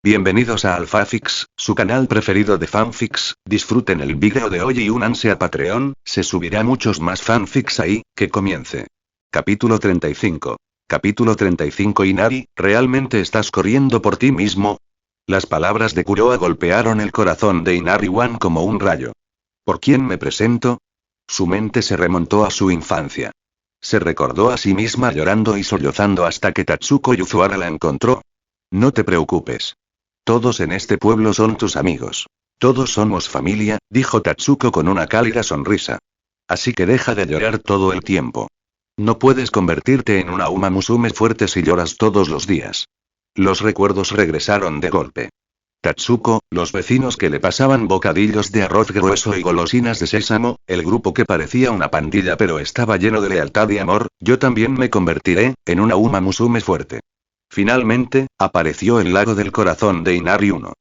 Bienvenidos a Alphafix, su canal preferido de fanfics. Disfruten el vídeo de hoy y únanse a Patreon, se subirá muchos más fanfics ahí. Que comience. Capítulo 35. Capítulo 35. Inari, ¿realmente estás corriendo por ti mismo? Las palabras de Kuroa golpearon el corazón de Inari-wan como un rayo. ¿Por quién me presento? Su mente se remontó a su infancia. Se recordó a sí misma llorando y sollozando hasta que Tatsuko Yuzuhara la encontró. No te preocupes. Todos en este pueblo son tus amigos. Todos somos familia, dijo Tatsuko con una cálida sonrisa. Así que deja de llorar todo el tiempo. No puedes convertirte en una Uma Musume fuerte si lloras todos los días. Los recuerdos regresaron de golpe. Tatsuko, los vecinos que le pasaban bocadillos de arroz grueso y golosinas de sésamo, el grupo que parecía una pandilla pero estaba lleno de lealtad y amor. Yo también me convertiré en una Uma Musume fuerte. Finalmente, apareció el lago del corazón de Inari 1.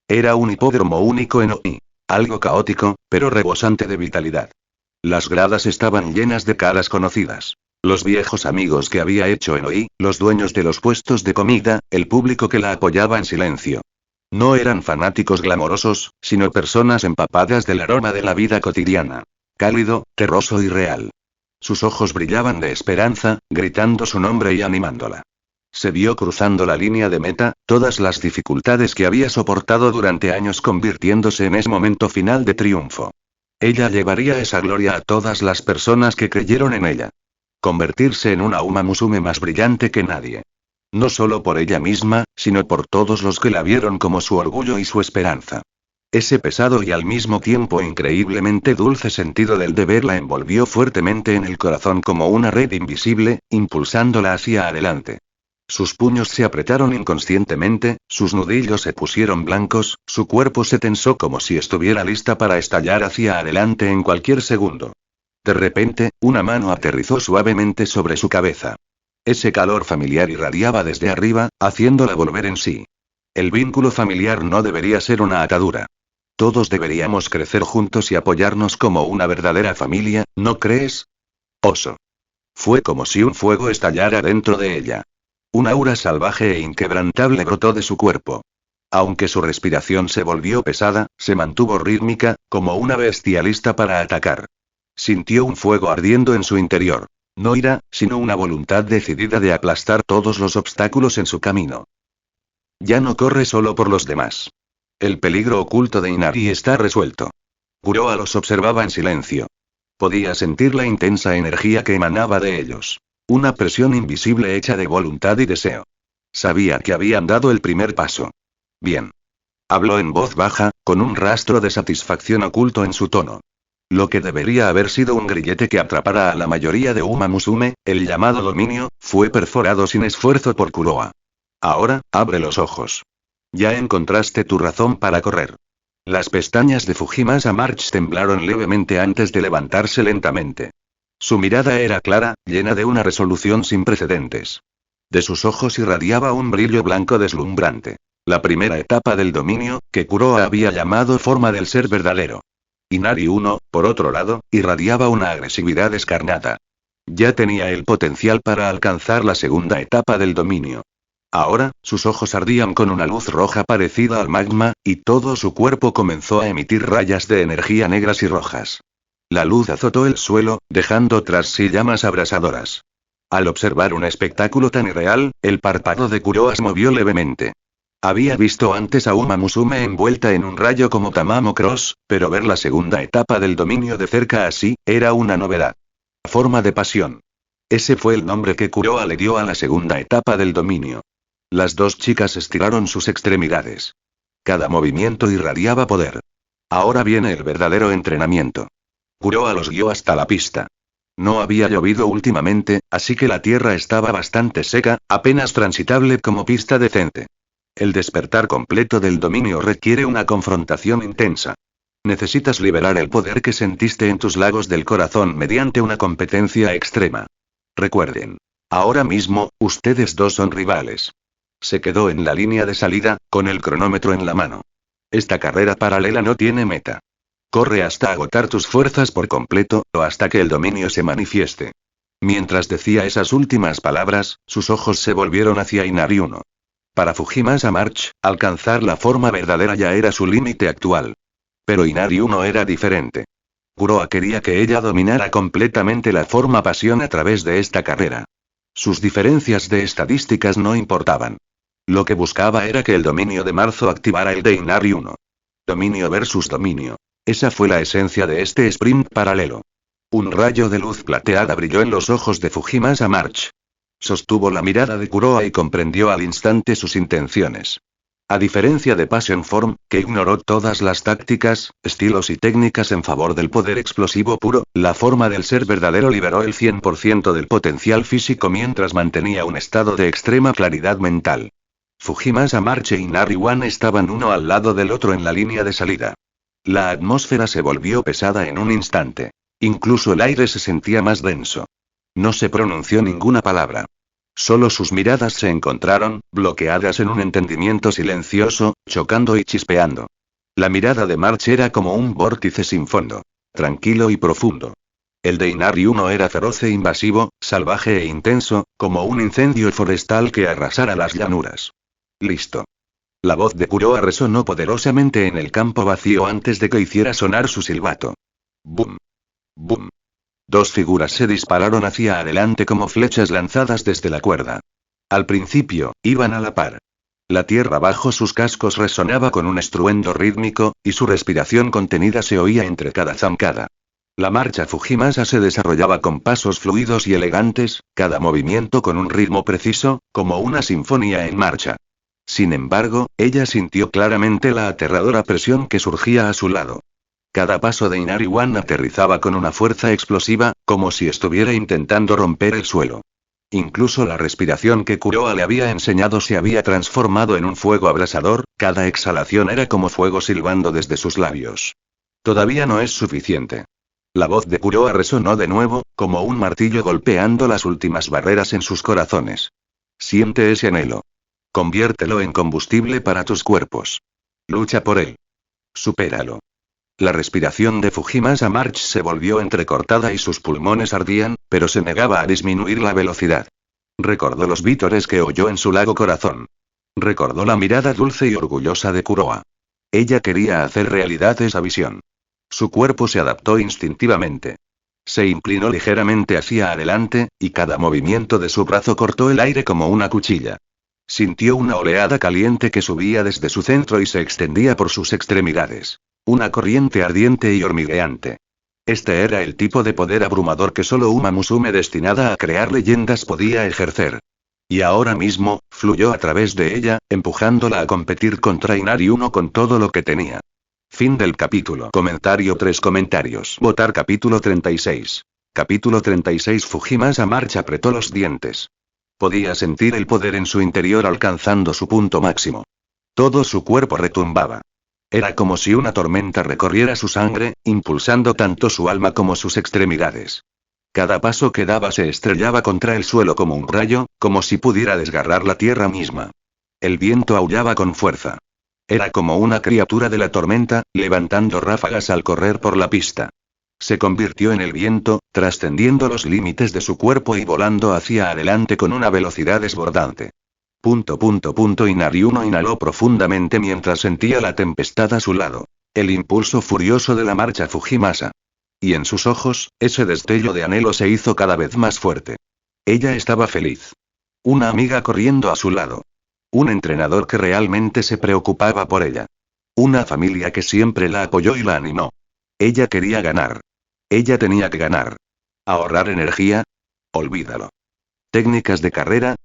Era un hipódromo único en Oi. Algo caótico, pero rebosante de vitalidad. Las gradas estaban llenas de caras conocidas. Los viejos amigos que había hecho en Oi, los dueños de los puestos de comida, el público que la apoyaba en silencio. No eran fanáticos glamorosos, sino personas empapadas del aroma de la vida cotidiana. Cálido, terroso y real. Sus ojos brillaban de esperanza, gritando su nombre y animándola. Se vio cruzando la línea de meta, todas las dificultades que había soportado durante años convirtiéndose en ese momento final de triunfo. Ella llevaría esa gloria a todas las personas que creyeron en ella. Convertirse en una Uma Musume más brillante que nadie. No solo por ella misma, sino por todos los que la vieron como su orgullo y su esperanza. Ese pesado y al mismo tiempo increíblemente dulce sentido del deber la envolvió fuertemente en el corazón como una red invisible, impulsándola hacia adelante. Sus puños se apretaron inconscientemente, sus nudillos se pusieron blancos, su cuerpo se tensó como si estuviera lista para estallar hacia adelante en cualquier segundo. De repente, una mano aterrizó suavemente sobre su cabeza. Ese calor familiar irradiaba desde arriba, haciéndola volver en sí. El vínculo familiar no debería ser una atadura. Todos deberíamos crecer juntos y apoyarnos como una verdadera familia, ¿no crees? Oso. Fue como si un fuego estallara dentro de ella. Un aura salvaje e inquebrantable brotó de su cuerpo. Aunque su respiración se volvió pesada, se mantuvo rítmica, como una bestia lista para atacar. Sintió un fuego ardiendo en su interior. No ira, sino una voluntad decidida de aplastar todos los obstáculos en su camino. Ya no corre solo por los demás. El peligro oculto de Inari está resuelto. Kuroa los observaba en silencio. Podía sentir la intensa energía que emanaba de ellos. Una presión invisible hecha de voluntad y deseo. Sabía que habían dado el primer paso. Bien. Habló en voz baja, con un rastro de satisfacción oculto en su tono. Lo que debería haber sido un grillete que atrapara a la mayoría de Uma Musume, el llamado dominio, fue perforado sin esfuerzo por Kuroa. Ahora, abre los ojos. Ya encontraste tu razón para correr. Las pestañas de Fujimasa March temblaron levemente antes de levantarse lentamente. Su mirada era clara, llena de una resolución sin precedentes. De sus ojos irradiaba un brillo blanco deslumbrante. La primera etapa del dominio, que Kuroa había llamado forma del ser verdadero. Inari 1, por otro lado, irradiaba una agresividad descarnada. Ya tenía el potencial para alcanzar la segunda etapa del dominio. Ahora, sus ojos ardían con una luz roja parecida al magma, y todo su cuerpo comenzó a emitir rayas de energía negras y rojas. La luz azotó el suelo, dejando tras sí llamas abrasadoras. Al observar un espectáculo tan irreal, el párpado de Kuroa se movió levemente. Había visto antes a Uma Musume envuelta en un rayo como Tamamo Cross, pero ver la segunda etapa del dominio de cerca así, era una novedad. Forma de pasión. Ese fue el nombre que Kuroa le dio a la segunda etapa del dominio. Las dos chicas estiraron sus extremidades. Cada movimiento irradiaba poder. Ahora viene el verdadero entrenamiento. Kuroa los guió hasta la pista. No había llovido últimamente, así que la tierra estaba bastante seca, apenas transitable como pista decente. El despertar completo del dominio requiere una confrontación intensa. Necesitas liberar el poder que sentiste en tus lagos del corazón mediante una competencia extrema. Recuerden. Ahora mismo, ustedes dos son rivales. Se quedó en la línea de salida, con el cronómetro en la mano. Esta carrera paralela no tiene meta. Corre hasta agotar tus fuerzas por completo, o hasta que el dominio se manifieste. Mientras decía esas últimas palabras, sus ojos se volvieron hacia Inari 1. Para Fujimasa March, alcanzar la forma verdadera ya era su límite actual. Pero Inari Uno era diferente. Kuroa quería que ella dominara completamente la forma pasión a través de esta carrera. Sus diferencias de estadísticas no importaban. Lo que buscaba era que el dominio de marzo activara el de Inari Uno. Dominio versus dominio. Esa fue la esencia de este sprint paralelo. Un rayo de luz plateada brilló en los ojos de Fujimasa March. Sostuvo la mirada de Kuroa y comprendió al instante sus intenciones. A diferencia de Passion Form, que ignoró todas las tácticas, estilos y técnicas en favor del poder explosivo puro, la forma del ser verdadero liberó el 100% del potencial físico mientras mantenía un estado de extrema claridad mental. Fujimasa March e Inari One estaban uno al lado del otro en la línea de salida. La atmósfera se volvió pesada en un instante. Incluso el aire se sentía más denso. No se pronunció ninguna palabra. Solo sus miradas se encontraron, bloqueadas en un entendimiento silencioso, chocando y chispeando. La mirada de March era como un vórtice sin fondo. Tranquilo y profundo. El de Inari Uno era feroz e invasivo, salvaje e intenso, como un incendio forestal que arrasara las llanuras. Listo. La voz de Kuroa resonó poderosamente en el campo vacío antes de que hiciera sonar su silbato. ¡Bum! ¡Bum! Dos figuras se dispararon hacia adelante como flechas lanzadas desde la cuerda. Al principio, iban a la par. La tierra bajo sus cascos resonaba con un estruendo rítmico, y su respiración contenida se oía entre cada zancada. La marcha Fujimasa se desarrollaba con pasos fluidos y elegantes, cada movimiento con un ritmo preciso, como una sinfonía en marcha. Sin embargo, ella sintió claramente la aterradora presión que surgía a su lado. Cada paso de Inari One aterrizaba con una fuerza explosiva, como si estuviera intentando romper el suelo. Incluso la respiración que Kuroa le había enseñado se había transformado en un fuego abrasador, cada exhalación era como fuego silbando desde sus labios. Todavía no es suficiente. La voz de Kuroa resonó de nuevo, como un martillo golpeando las últimas barreras en sus corazones. Siente ese anhelo. Conviértelo en combustible para tus cuerpos. Lucha por él. Supéralo. La respiración de Fujimasa March se volvió entrecortada y sus pulmones ardían, pero se negaba a disminuir la velocidad. Recordó los vítores que oyó en su lago corazón. Recordó la mirada dulce y orgullosa de Kuroa. Ella quería hacer realidad esa visión. Su cuerpo se adaptó instintivamente. Se inclinó ligeramente hacia adelante, y cada movimiento de su brazo cortó el aire como una cuchilla. Sintió una oleada caliente que subía desde su centro y se extendía por sus extremidades. Una corriente ardiente y hormigueante. Este era el tipo de poder abrumador que solo Uma Musume destinada a crear leyendas podía ejercer. Y ahora mismo, fluyó a través de ella, empujándola a competir contra Inari Uno con todo lo que tenía. Fin del capítulo. Comentario 3 comentarios. Votar capítulo 36. Capítulo 36. Fujimasa March apretó los dientes. Podía sentir el poder en su interior alcanzando su punto máximo. Todo su cuerpo retumbaba. Era como si una tormenta recorriera su sangre, impulsando tanto su alma como sus extremidades. Cada paso que daba se estrellaba contra el suelo como un rayo, como si pudiera desgarrar la tierra misma. El viento aullaba con fuerza. Era como una criatura de la tormenta, levantando ráfagas al correr por la pista. Se convirtió en el viento, trascendiendo los límites de su cuerpo y volando hacia adelante con una velocidad desbordante. Inari Uno inhaló profundamente mientras sentía la tempestad a su lado. El impulso furioso de la marcha Fujimasa. Y en sus ojos, ese destello de anhelo se hizo cada vez más fuerte. Ella estaba feliz. Una amiga corriendo a su lado. Un entrenador que realmente se preocupaba por ella. Una familia que siempre la apoyó y la animó. Ella quería ganar. Ella tenía que ganar. ¿Ahorrar energía? Olvídalo. ¿Técnicas de carrera?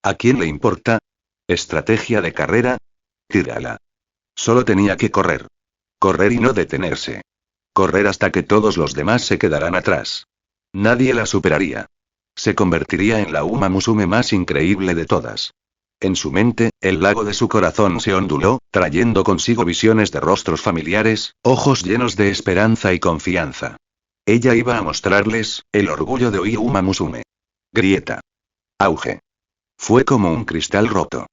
¿A quién le importa? ¿Estrategia de carrera? Tírala. Solo tenía que correr. Correr y no detenerse. Correr hasta que todos los demás se quedaran atrás. Nadie la superaría. Se convertiría en la Uma Musume más increíble de todas. En su mente, el lago de su corazón se onduló, trayendo consigo visiones de rostros familiares, ojos llenos de esperanza y confianza. Ella iba a mostrarles el orgullo de Oi Uma Musume. Grieta. Auge. Fue como un cristal roto.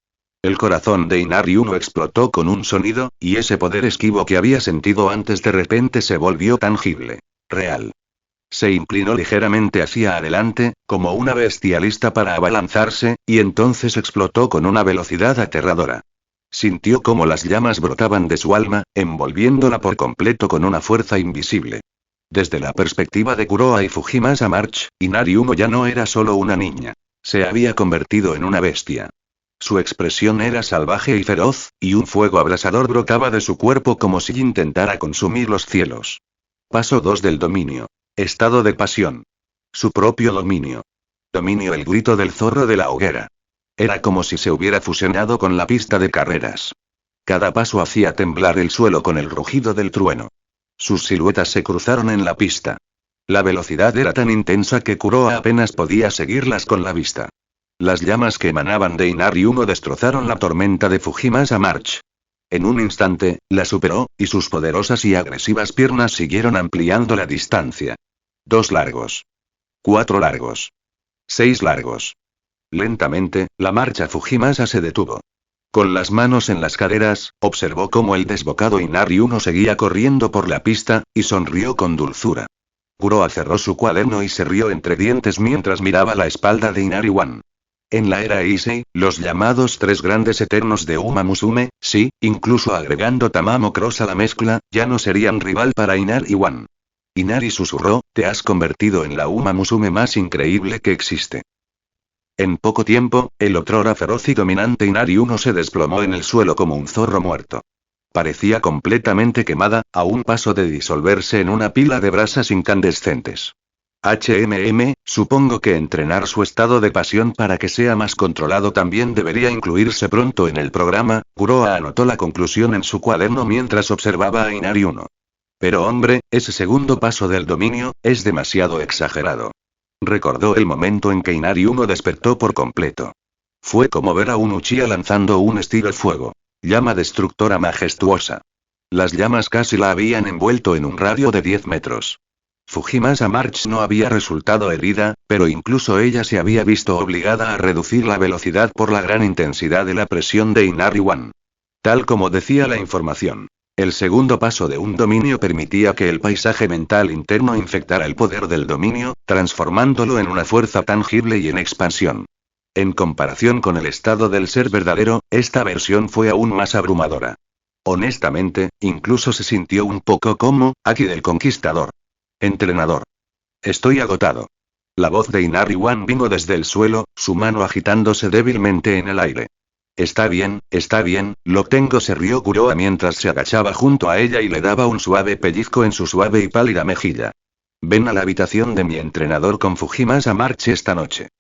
El corazón de Inari Uno explotó con un sonido, y ese poder esquivo que había sentido antes de repente se volvió tangible. Real. Se inclinó ligeramente hacia adelante, como una bestia lista para abalanzarse, y entonces explotó con una velocidad aterradora. Sintió cómo las llamas brotaban de su alma, envolviéndola por completo con una fuerza invisible. Desde la perspectiva de Kuroa y Fujimasa March, Inari Uno ya no era solo una niña. Se había convertido en una bestia. Su expresión era salvaje y feroz, y un fuego abrasador brotaba de su cuerpo como si intentara consumir los cielos. Paso 2 del dominio. Estado de pasión. Su propio dominio. Dominio. El grito del zorro de la hoguera. Era como si se hubiera fusionado con la pista de carreras. Cada paso hacía temblar el suelo con el rugido del trueno. Sus siluetas se cruzaron en la pista. La velocidad era tan intensa que Kuroa apenas podía seguirlas con la vista. Las llamas que emanaban de Inari Uno destrozaron la tormenta de Fujimasa March. En un instante, la superó, y sus poderosas y agresivas piernas siguieron ampliando la distancia. 2 largos. 4 largos. 6 largos. Lentamente, la marcha Fujimasa se detuvo. Con las manos en las caderas, observó cómo el desbocado Inari Uno seguía corriendo por la pista, y sonrió con dulzura. Kuroa cerró su cuaderno y se rió entre dientes mientras miraba la espalda de Inari One. En la era Heisei, los llamados 3 grandes eternos de Uma Musume, sí, incluso agregando Tamamo Cross a la mezcla, ya no serían rival para Inari One. Inari susurró, te has convertido en la Uma Musume más increíble que existe. En poco tiempo, el otrora feroz y dominante Inari Uno se desplomó en el suelo como un zorro muerto. Parecía completamente quemada, a un paso de disolverse en una pila de brasas incandescentes. Supongo que entrenar su estado de pasión para que sea más controlado también debería incluirse pronto en el programa. Kuroa anotó la conclusión en su cuaderno mientras observaba a Inari Uno. Pero hombre, ese segundo paso del dominio, es demasiado exagerado. Recordó el momento en que Inari Uno despertó por completo. Fue como ver a un Uchiha lanzando un estilo fuego. Llama destructora majestuosa. Las llamas casi la habían envuelto en un radio de 10 metros. Fujimasa March no había resultado herida, pero incluso ella se había visto obligada a reducir la velocidad por la gran intensidad de la presión de Inari One. Tal como decía la información. El segundo paso de un dominio permitía que el paisaje mental interno infectara el poder del dominio, transformándolo en una fuerza tangible y en expansión. En comparación con el estado del ser verdadero, esta versión fue aún más abrumadora. Honestamente, incluso se sintió un poco como, Aki del Conquistador. Entrenador. Estoy agotado. La voz de Inari One vino desde el suelo, su mano agitándose débilmente en el aire. Está bien, lo tengo, se rió Kuroa mientras se agachaba junto a ella y le daba un suave pellizco en su suave y pálida mejilla. Ven a la habitación de mi entrenador con Fujimasa March esta noche.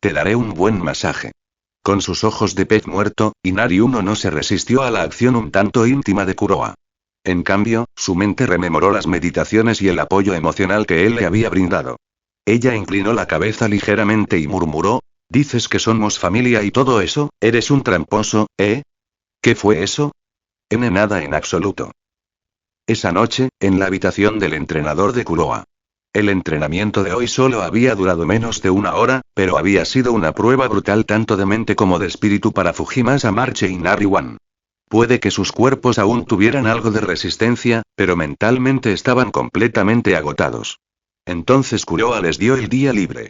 Te daré un buen masaje. Con sus ojos de pez muerto, Inari Uno no se resistió a la acción un tanto íntima de Kuroa. En cambio, su mente rememoró las meditaciones y el apoyo emocional que él le había brindado. Ella inclinó la cabeza ligeramente y murmuró, dices que somos familia y todo eso, eres un tramposo, ¿eh? ¿Qué fue eso? Nada en absoluto. Esa noche, en la habitación del entrenador de Kuroa. El entrenamiento de hoy solo había durado menos de 1 hora, pero había sido una prueba brutal tanto de mente como de espíritu para Fujimasa March e Inari One. Puede que sus cuerpos aún tuvieran algo de resistencia, pero mentalmente estaban completamente agotados. Entonces Kuroa les dio el día libre.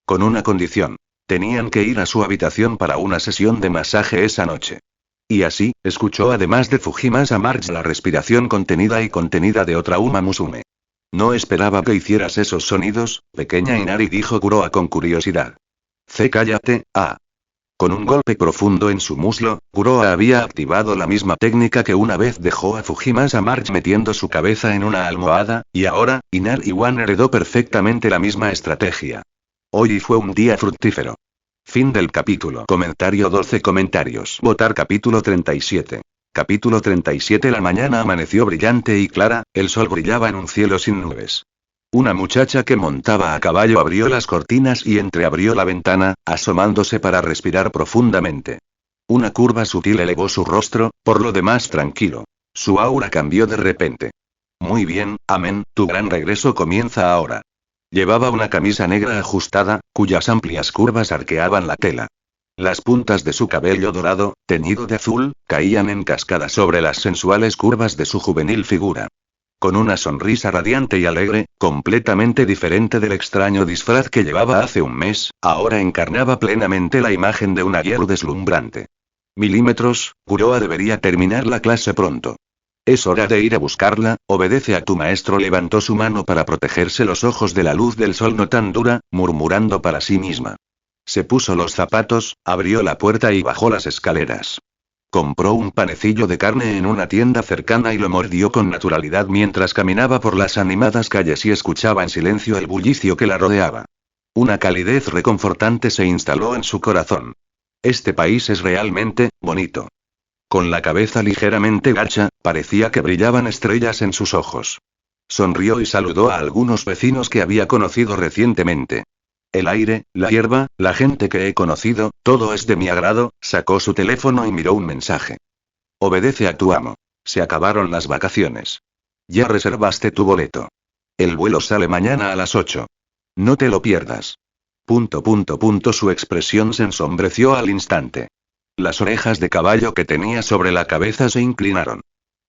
Con una condición. Tenían que ir a su habitación para una sesión de masaje esa noche. Y así, escuchó además de Fujimasa March la respiración contenida de otra Uma Musume. No esperaba que hicieras esos sonidos, pequeña Inari, dijo Kuroa con curiosidad. Cállate, ah. Con un golpe profundo en su muslo, Kuroa había activado la misma técnica que una vez dejó a Fujimasa March metiendo su cabeza en una almohada, y ahora, Inari One heredó perfectamente la misma estrategia. Hoy fue un día fructífero. Fin del capítulo. Comentario 12 comentarios. Votar capítulo 37. Capítulo 37. La mañana amaneció brillante y clara, el sol brillaba en un cielo sin nubes. Una muchacha que montaba a caballo abrió las cortinas y entreabrió la ventana, asomándose para respirar profundamente. Una curva sutil elevó su rostro, por lo demás tranquilo. Su aura cambió de repente. Muy bien, amén, tu gran regreso comienza ahora. Llevaba una camisa negra ajustada, cuyas amplias curvas arqueaban la tela. Las puntas de su cabello dorado, teñido de azul, caían en cascada sobre las sensuales curvas de su juvenil figura. con una sonrisa radiante y alegre, completamente diferente del extraño disfraz que llevaba hace un mes, ahora encarnaba plenamente la imagen de una girl deslumbrante. Milímetros, Kuroa debería terminar la clase pronto. Es hora de ir a buscarla, obedece a tu maestro. Levantó su mano para protegerse los ojos de la luz del sol no tan dura, murmurando para sí misma. Se puso los zapatos, abrió la puerta y bajó las escaleras. Compró un panecillo de carne en una tienda cercana y lo mordió con naturalidad mientras caminaba por las animadas calles y escuchaba en silencio el bullicio que la rodeaba. Una calidez reconfortante se instaló en su corazón. Este país es realmente bonito. Con la cabeza ligeramente gacha, parecía que brillaban estrellas en sus ojos. Sonrió y saludó a algunos vecinos que había conocido recientemente. El aire, la hierba, la gente que he conocido, todo es de mi agrado. Sacó su teléfono y miró un mensaje. Obedece a tu amo. Se acabaron las vacaciones. Ya reservaste tu boleto. El vuelo sale mañana a las 8. No te lo pierdas. Su expresión se ensombreció al instante. Las orejas de caballo que tenía sobre la cabeza se inclinaron.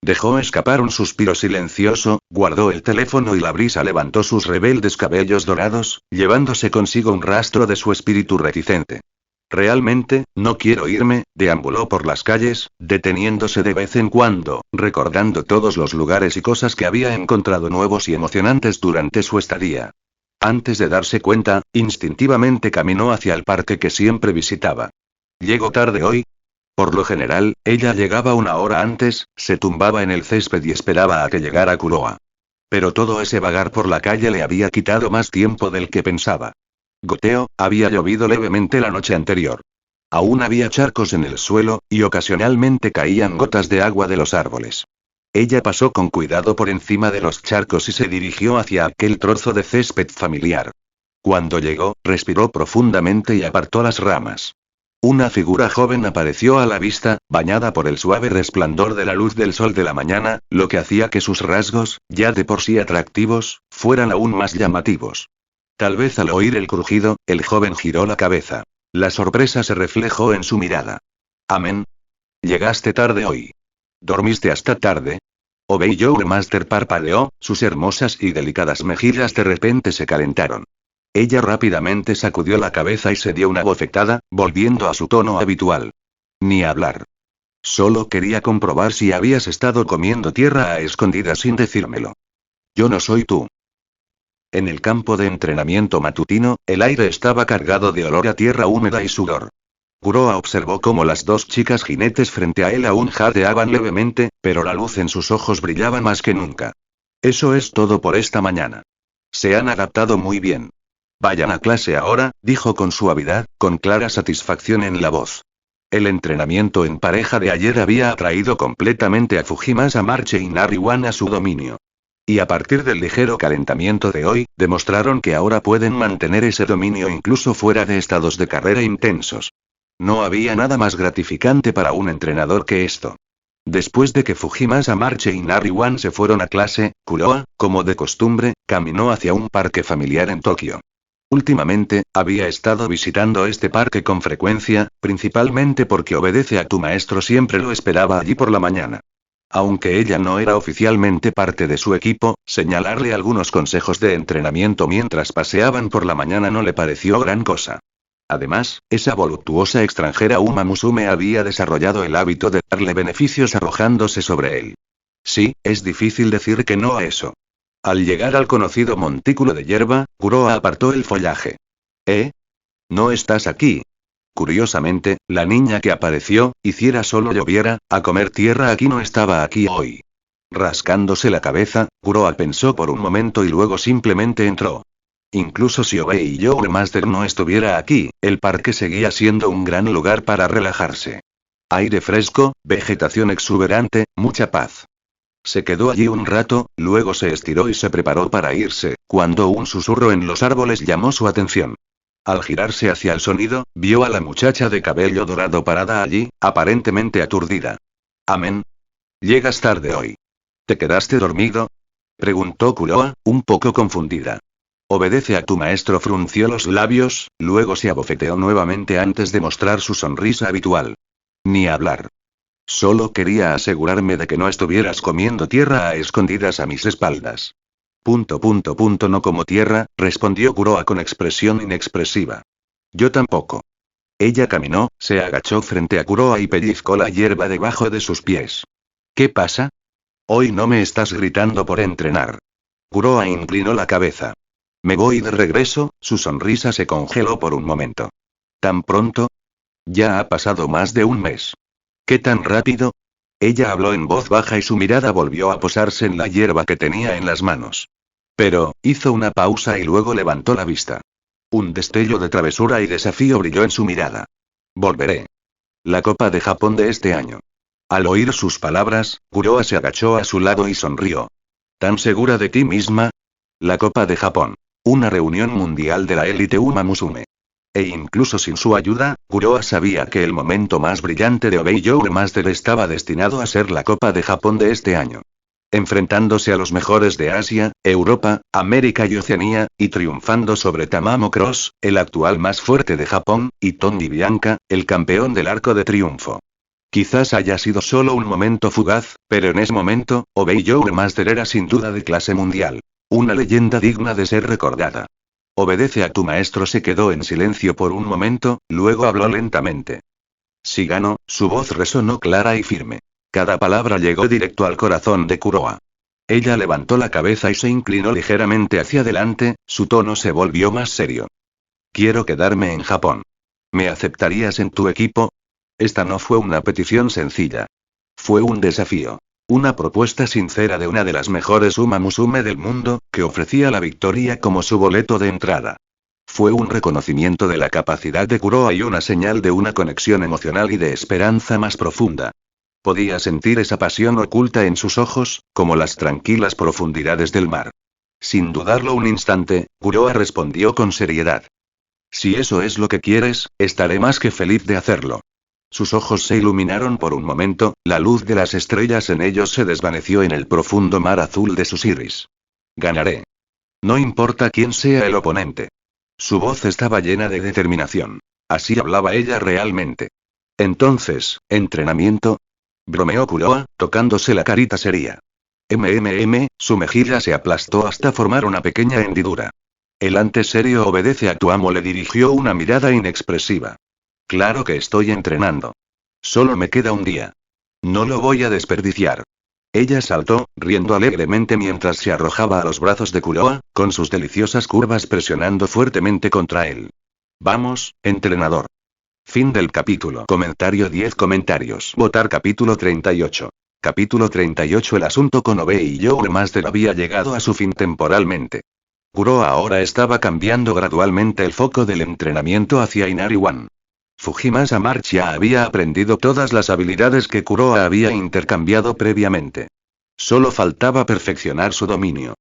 Dejó escapar un suspiro silencioso, guardó el teléfono y la brisa levantó sus rebeldes cabellos dorados, llevándose consigo un rastro de su espíritu reticente. Realmente, no quiero irme, deambuló por las calles, deteniéndose de vez en cuando, recordando todos los lugares y cosas que había encontrado nuevos y emocionantes durante su estadía. Antes de darse cuenta, instintivamente caminó hacia el parque que siempre visitaba. ¿Llego tarde hoy? Por lo general, ella llegaba una hora antes, se tumbaba en el césped y esperaba a que llegara Kuroa. Pero todo ese vagar por la calle le había quitado más tiempo del que pensaba. Goteo, había llovido levemente la noche anterior. Aún había charcos en el suelo, y ocasionalmente caían gotas de agua de los árboles. Ella pasó con cuidado por encima de los charcos y se dirigió hacia aquel trozo de césped familiar. Cuando llegó, respiró profundamente y apartó las ramas. Una figura joven apareció a la vista, bañada por el suave resplandor de la luz del sol de la mañana, lo que hacía que sus rasgos, ya de por sí atractivos, fueran aún más llamativos. Tal vez al oír el crujido, el joven giró la cabeza. La sorpresa se reflejó en su mirada. Amén. Llegaste tarde hoy. ¿Dormiste hasta tarde? Obey Your Master parpadeó, sus hermosas y delicadas mejillas de repente se calentaron. Ella rápidamente sacudió la cabeza y se dio una bofetada, volviendo a su tono habitual. Ni hablar. Solo quería comprobar si habías estado comiendo tierra a escondidas sin decírmelo. Yo no soy tú. En el campo de entrenamiento matutino, el aire estaba cargado de olor a tierra húmeda y sudor. Kuroa observó cómo las dos chicas jinetes frente a él aún jadeaban levemente, pero la luz en sus ojos brillaba más que nunca. Eso es todo por esta mañana. Se han adaptado muy bien. Vayan a clase ahora, dijo con suavidad, con clara satisfacción en la voz. El entrenamiento en pareja de ayer había atraído completamente a Fujimasa Marche y Nariwan a su dominio. Y a partir del ligero calentamiento de hoy, demostraron que ahora pueden mantener ese dominio incluso fuera de estados de carrera intensos. No había nada más gratificante para un entrenador que esto. Después de que Fujimasa Marche y Nariwan se fueron a clase, Kuroa, como de costumbre, caminó hacia un parque familiar en Tokio. Últimamente, había estado visitando este parque con frecuencia, principalmente porque obedece a tu maestro siempre lo esperaba allí por la mañana. Aunque ella no era oficialmente parte de su equipo, señalarle algunos consejos de entrenamiento mientras paseaban por la mañana no le pareció gran cosa. Además, esa voluptuosa extranjera Uma Musume había desarrollado el hábito de darle beneficios arrojándose sobre él. Sí, es difícil decir que no a eso. Al llegar al conocido montículo de hierba, Kuroa apartó el follaje. ¿Eh? ¿No estás aquí? Curiosamente, la niña que apareció, hiciera solo lloviera, a comer tierra aquí no estaba aquí hoy. Rascándose la cabeza, Kuroa pensó por un momento y luego simplemente entró. Incluso si Obey y Your Master no estuviera aquí, el parque seguía siendo un gran lugar para relajarse. Aire fresco, vegetación exuberante, mucha paz. Se quedó allí un rato, luego se estiró y se preparó para irse, cuando un susurro en los árboles llamó su atención. Al girarse hacia el sonido, vio a la muchacha de cabello dorado parada allí, aparentemente aturdida. Amén. Llegas tarde hoy. ¿Te quedaste dormido? Preguntó Kuroa, un poco confundida. Obedece a tu maestro, frunció los labios, luego se abofeteó nuevamente antes de mostrar su sonrisa habitual. Ni hablar. Solo quería asegurarme de que no estuvieras comiendo tierra a escondidas a mis espaldas. No como tierra, respondió Kuroa con expresión inexpresiva. Yo tampoco. Ella caminó, se agachó frente a Kuroa y pellizcó la hierba debajo de sus pies. ¿Qué pasa? Hoy no me estás gritando por entrenar. Kuroa inclinó la cabeza. Me voy de regreso, su sonrisa se congeló por un momento. ¿Tan pronto? Ya ha pasado más de un mes. ¿Qué tan rápido? Ella habló en voz baja y su mirada volvió a posarse en la hierba que tenía en las manos. Pero, hizo una pausa y luego levantó la vista. Un destello de travesura y desafío brilló en su mirada. Volveré. La Copa de Japón de este año. Al oír sus palabras, Kuroa se agachó a su lado y sonrió. ¿Tan segura de ti misma? La Copa de Japón. Una reunión mundial de la élite Uma Musume. E incluso sin su ayuda, Kuroa sabía que el momento más brillante de Obey Your Master estaba destinado a ser la Copa de Japón de este año. Enfrentándose a los mejores de Asia, Europa, América y Oceanía, y triunfando sobre Tamamo Cross, el actual más fuerte de Japón, y Tony Bianca, el campeón del Arco de Triunfo. Quizás haya sido solo un momento fugaz, pero en ese momento, Obey Your Master era sin duda de clase mundial. Una leyenda digna de ser recordada. Obedece a tu maestro. Se quedó en silencio por un momento, luego habló lentamente. Shigano, su voz resonó clara y firme. Cada palabra llegó directo al corazón de Kuroa. Ella levantó la cabeza y se inclinó ligeramente hacia adelante, su tono se volvió más serio. Quiero quedarme en Japón. ¿Me aceptarías en tu equipo? Esta no fue una petición sencilla. Fue un desafío. Una propuesta sincera de una de las mejores Uma Musume del mundo, que ofrecía la victoria como su boleto de entrada. Fue un reconocimiento de la capacidad de Kuroa y una señal de una conexión emocional y de esperanza más profunda. Podía sentir esa pasión oculta en sus ojos, como las tranquilas profundidades del mar. Sin dudarlo un instante, Kuroa respondió con seriedad. Si eso es lo que quieres, estaré más que feliz de hacerlo. Sus ojos se iluminaron por un momento, la luz de las estrellas en ellos se desvaneció en el profundo mar azul de sus iris. Ganaré. No importa quién sea el oponente. Su voz estaba llena de determinación. Así hablaba ella realmente. Entonces, ¿entrenamiento? Bromeó Kuroa, tocándose la carita seria. Su mejilla se aplastó hasta formar una pequeña hendidura. El antes serio obedece a tu amo le dirigió una mirada inexpresiva. Claro que estoy entrenando. Solo me queda un día. No lo voy a desperdiciar. Ella saltó, riendo alegremente mientras se arrojaba a los brazos de Kuroa, con sus deliciosas curvas presionando fuertemente contra él. Vamos, entrenador. Fin del capítulo. Comentario 10 comentarios. Votar capítulo 38. Capítulo 38. El asunto con Obey Your Master había llegado a su fin temporalmente. Kuroa ahora estaba cambiando gradualmente el foco del entrenamiento hacia Inari One. Fujimasa March ya había aprendido todas las habilidades que Kuroa había intercambiado previamente. Solo faltaba perfeccionar su dominio.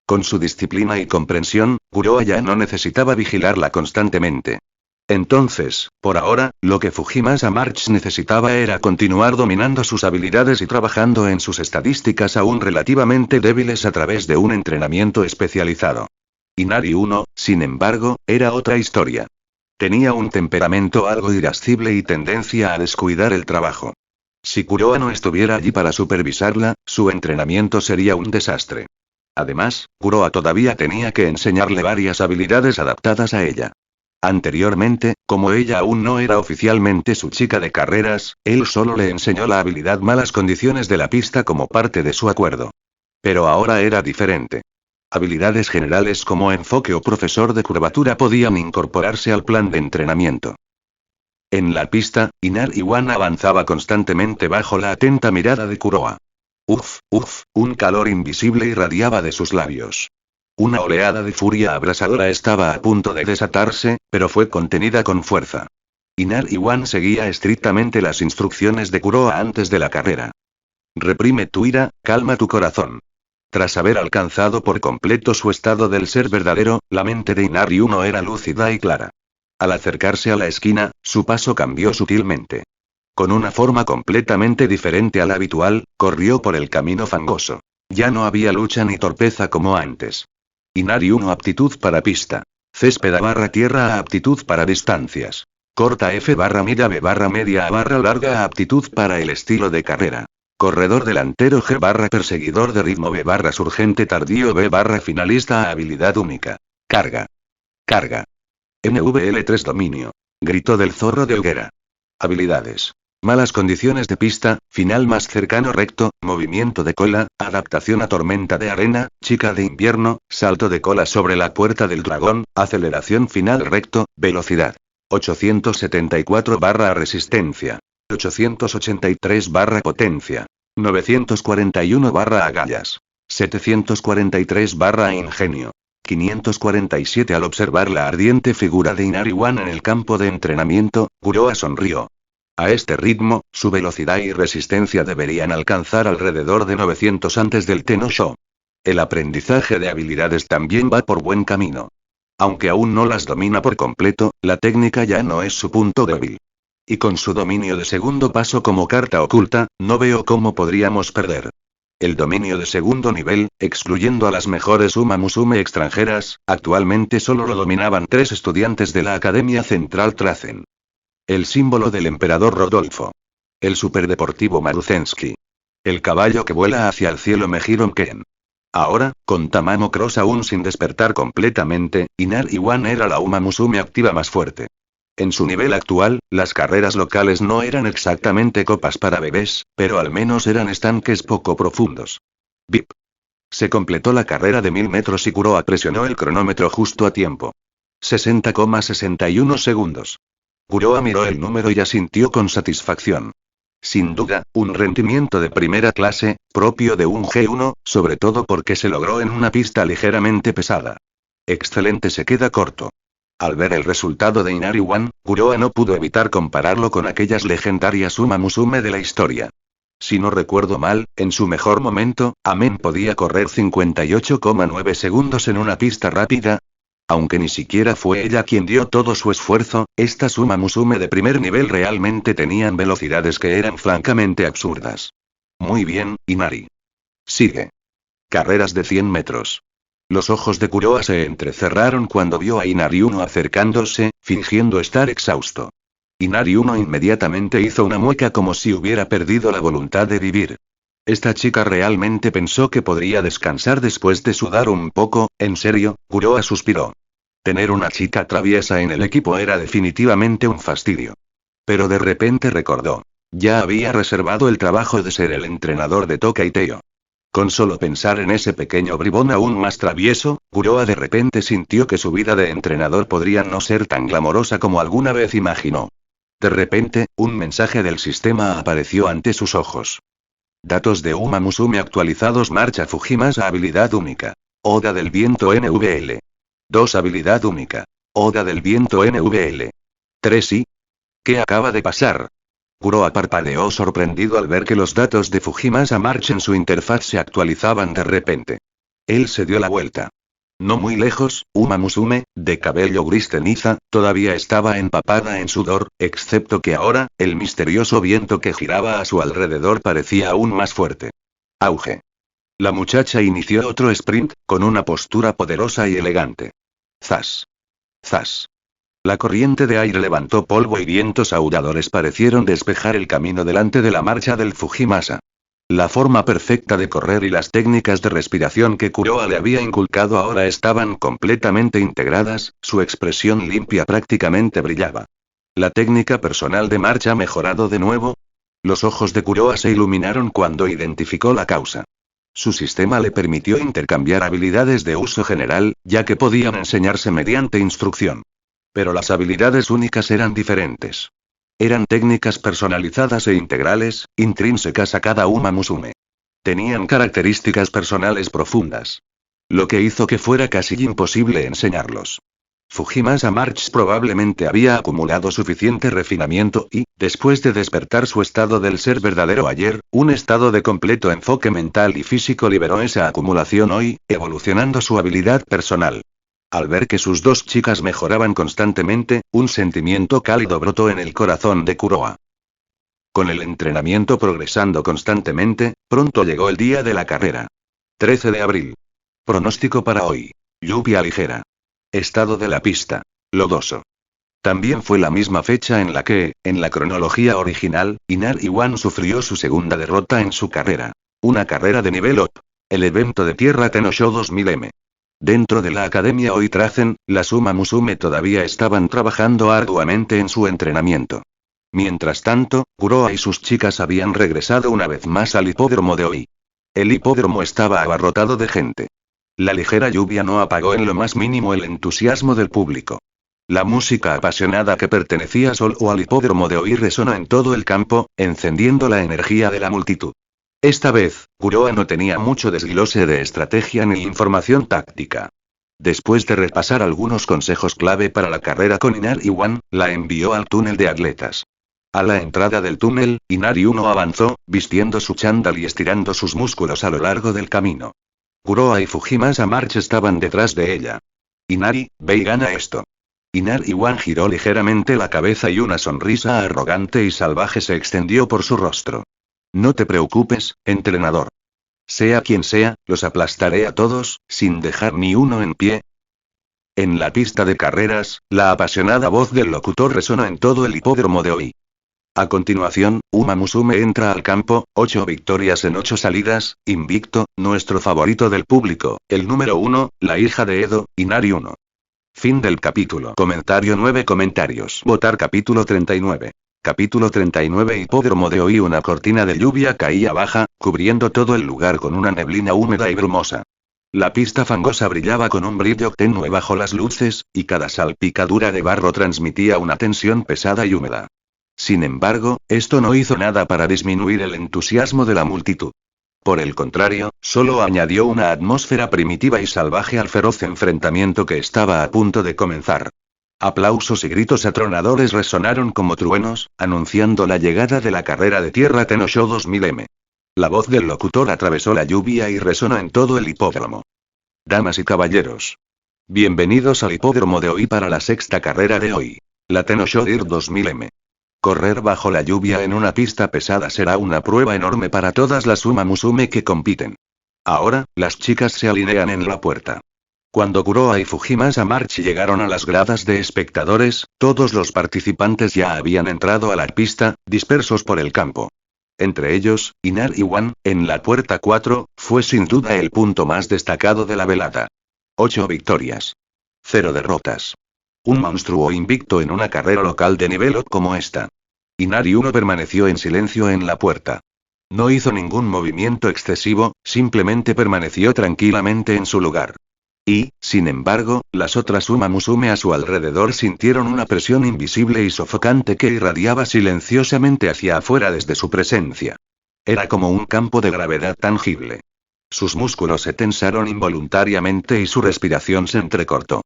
Con su disciplina y comprensión, Kuroa ya no necesitaba vigilarla constantemente. Entonces, por ahora, lo que Fujimasa March necesitaba era continuar dominando sus habilidades y trabajando en sus estadísticas aún relativamente débiles a través de un entrenamiento especializado. Inari 1, sin embargo, era otra historia. Tenía un temperamento algo irascible y tendencia a descuidar el trabajo. Si Kuroa no estuviera allí para supervisarla, su entrenamiento sería un desastre. Además, Kuroa todavía tenía que enseñarle varias habilidades adaptadas a ella. Anteriormente, como ella aún no era oficialmente su chica de carreras, él solo le enseñó la habilidad malas condiciones de la pista como parte de su acuerdo. Pero ahora era diferente. Habilidades generales como enfoque o profesor de curvatura podían incorporarse al plan de entrenamiento. En la pista, Inari One avanzaba constantemente bajo la atenta mirada de Kuroa. Un calor invisible irradiaba de sus labios. Una oleada de furia abrasadora estaba a punto de desatarse, pero fue contenida con fuerza. Inari One seguía estrictamente las instrucciones de Kuroa antes de la carrera. Reprime tu ira, calma tu corazón. Tras haber alcanzado por completo su estado del ser verdadero, la mente de Inari Uno era lúcida y clara. Al acercarse a la esquina, su paso cambió sutilmente. Con una forma completamente diferente a la habitual, corrió por el camino fangoso. Ya no había lucha ni torpeza como antes. Inari 1 aptitud para pista. Césped / tierra a aptitud para distancias. Corta F barra milla B barra media A barra larga aptitud para el estilo de carrera. Corredor delantero G barra perseguidor de ritmo B barra surgente tardío B barra finalista A habilidad única. Carga. Carga. NVL3 dominio. Grito del zorro de hoguera. Habilidades. Malas condiciones de pista, final más cercano recto, movimiento de cola, adaptación a tormenta de arena, chica de invierno, salto de cola sobre la puerta del dragón, aceleración final recto, velocidad. 874 barra resistencia. 883 barra potencia. 941 barra agallas. 743 barra ingenio. 547 Al observar la ardiente figura de Inari One en el campo de entrenamiento, Kuroa sonrió. A este ritmo, su velocidad y resistencia deberían alcanzar alrededor de 900 antes del Tenno-Sho. El aprendizaje de habilidades también va por buen camino. Aunque aún no las domina por completo, la técnica ya no es su punto débil. Y con su dominio de segundo paso como carta oculta, no veo cómo podríamos perder. El dominio de segundo nivel, excluyendo a las mejores Uma Musume extranjeras, actualmente solo lo dominaban 3 estudiantes de la Academia Central Trazen. El símbolo del emperador Rodolfo. El superdeportivo Maruzensky. El caballo que vuela hacia el cielo Mejiron Ken. Ahora, con Tamamo Cross aún sin despertar completamente, Inari One era la Uma Musume activa más fuerte. En su nivel actual, las carreras locales no eran exactamente copas para bebés, pero al menos eran estanques poco profundos. Bip. Se completó la carrera de 1000 metros y Kuroa presionó el cronómetro justo a tiempo. 60,61 segundos. Kuroa miró el número y asintió con satisfacción. Sin duda, un rendimiento de primera clase, propio de un G1, sobre todo porque se logró en una pista ligeramente pesada. Excelente, se queda corto. Al ver el resultado de Inari One, Kuroa no pudo evitar compararlo con aquellas legendarias Uma Musume de la historia. Si no recuerdo mal, en su mejor momento, Amen podía correr 58,9 segundos en una pista rápida. Aunque ni siquiera fue ella quien dio todo su esfuerzo, estas Uma Musume de primer nivel realmente tenían velocidades que eran francamente absurdas. Muy bien, Inari. Sigue. Carreras de 100 metros. Los ojos de Kuroa se entrecerraron cuando vio a Inari 1 acercándose, fingiendo estar exhausto. Inari 1 inmediatamente hizo una mueca como si hubiera perdido la voluntad de vivir. Esta chica realmente pensó que podría descansar después de sudar un poco. ¿En serio? Kuroa suspiró. Tener una chica traviesa en el equipo era definitivamente un fastidio. Pero de repente recordó. Ya había reservado el trabajo de ser el entrenador de Toka y Teo. Con solo pensar en ese pequeño bribón aún más travieso, Kuroa de repente sintió que su vida de entrenador podría no ser tan glamorosa como alguna vez imaginó. De repente, un mensaje del sistema apareció ante sus ojos. Datos de Uma Musume actualizados. Marcha Fujimasa habilidad única. Oda del viento NVL. 2 habilidad única. Oda del viento NVL. 3 y... ¿Qué acaba de pasar? Kuroa parpadeó sorprendido al ver que los datos de Fujimasa March en su interfaz se actualizaban de repente. Él se dio la vuelta. No muy lejos, Uma Musume, de cabello gris ceniza, todavía estaba empapada en sudor, excepto que ahora, el misterioso viento que giraba a su alrededor parecía aún más fuerte. Auge. La muchacha inició otro sprint, con una postura poderosa y elegante. Zas. Zas. La corriente de aire levantó polvo y vientos aulladores parecieron despejar el camino delante de la marcha del Fujimasa. La forma perfecta de correr y las técnicas de respiración que Kuroa le había inculcado ahora estaban completamente integradas, su expresión limpia prácticamente brillaba. ¿La técnica personal de marcha ha mejorado de nuevo? Los ojos de Kuroa se iluminaron cuando identificó la causa. Su sistema le permitió intercambiar habilidades de uso general, ya que podían enseñarse mediante instrucción. Pero las habilidades únicas eran diferentes. Eran técnicas personalizadas e integrales, intrínsecas a cada Uma Musume. Tenían características personales profundas. Lo que hizo que fuera casi imposible enseñarlos. Fujimasa March probablemente había acumulado suficiente refinamiento y, después de despertar su estado del ser verdadero ayer, un estado de completo enfoque mental y físico liberó esa acumulación hoy, evolucionando su habilidad personal. Al ver que sus 2 chicas mejoraban constantemente, un sentimiento cálido brotó en el corazón de Kuroa. Con el entrenamiento progresando constantemente, pronto llegó el día de la carrera. 13 de abril. Pronóstico para hoy. Lluvia ligera. Estado de la pista. Lodoso. También fue la misma fecha en la que, en la cronología original, Inari One sufrió su segunda derrota en su carrera. Una carrera de nivel up. El evento de Tierra Tenosho 2000M. Dentro de la Academia Oitrazen, las Uma Musume todavía estaban trabajando arduamente en su entrenamiento. Mientras tanto, Kuroa y sus chicas habían regresado una vez más al hipódromo de Oi. El hipódromo estaba abarrotado de gente. La ligera lluvia no apagó en lo más mínimo el entusiasmo del público. La música apasionada que pertenecía solo al hipódromo de Oi resonó en todo el campo, encendiendo la energía de la multitud. Esta vez, Kuroa no tenía mucho desglose de estrategia ni información táctica. Después de repasar algunos consejos clave para la carrera con Inari One, la envió al túnel de atletas. A la entrada del túnel, Inari Uno avanzó, vistiendo su chándal y estirando sus músculos a lo largo del camino. Kuroa y Fujimasa March estaban detrás de ella. Inari, ve y gana esto. Inari One giró ligeramente la cabeza y una sonrisa arrogante y salvaje se extendió por su rostro. No te preocupes, entrenador. Sea quien sea, los aplastaré a todos, sin dejar ni uno en pie. En la pista de carreras, la apasionada voz del locutor resonó en todo el hipódromo de Oi. A continuación, Uma Musume entra al campo, 8 victorias en 8 salidas, invicto, nuestro favorito del público, el número 1, la hija de Edo, Inari Uno. Fin del capítulo. Comentario 9 comentarios. Votar capítulo 39. Capítulo 39 Hipódromo de Oi. Una cortina de lluvia caía baja, cubriendo todo el lugar con una neblina húmeda y brumosa. La pista fangosa brillaba con un brillo tenue bajo las luces, y cada salpicadura de barro transmitía una tensión pesada y húmeda. Sin embargo, esto no hizo nada para disminuir el entusiasmo de la multitud. Por el contrario, solo añadió una atmósfera primitiva y salvaje al feroz enfrentamiento que estaba a punto de comenzar. Aplausos y gritos atronadores resonaron como truenos, anunciando la llegada de la carrera de Tierra Tenosho 2000M. La voz del locutor atravesó la lluvia y resonó en todo el hipódromo. Damas y caballeros. Bienvenidos al hipódromo de Oi para la sexta carrera de hoy. La Tenosho Dir 2000M. Correr bajo la lluvia en una pista pesada será una prueba enorme para todas las Uma Musume que compiten. Ahora, las chicas se alinean en la puerta. Cuando Kuroa y Fujimasa March llegaron a las gradas de espectadores, todos los participantes ya habían entrado a la pista, dispersos por el campo. Entre ellos, Inari One, en la puerta 4, fue sin duda el punto más destacado de la velada. 8 victorias. 0 derrotas. Un monstruo invicto en una carrera local de nivel up como esta. Inari Uno permaneció en silencio en la puerta. No hizo ningún movimiento excesivo, simplemente permaneció tranquilamente en su lugar. Y, sin embargo, las otras Uma Musume a su alrededor sintieron una presión invisible y sofocante que irradiaba silenciosamente hacia afuera desde su presencia. Era como un campo de gravedad tangible. Sus músculos se tensaron involuntariamente y su respiración se entrecortó.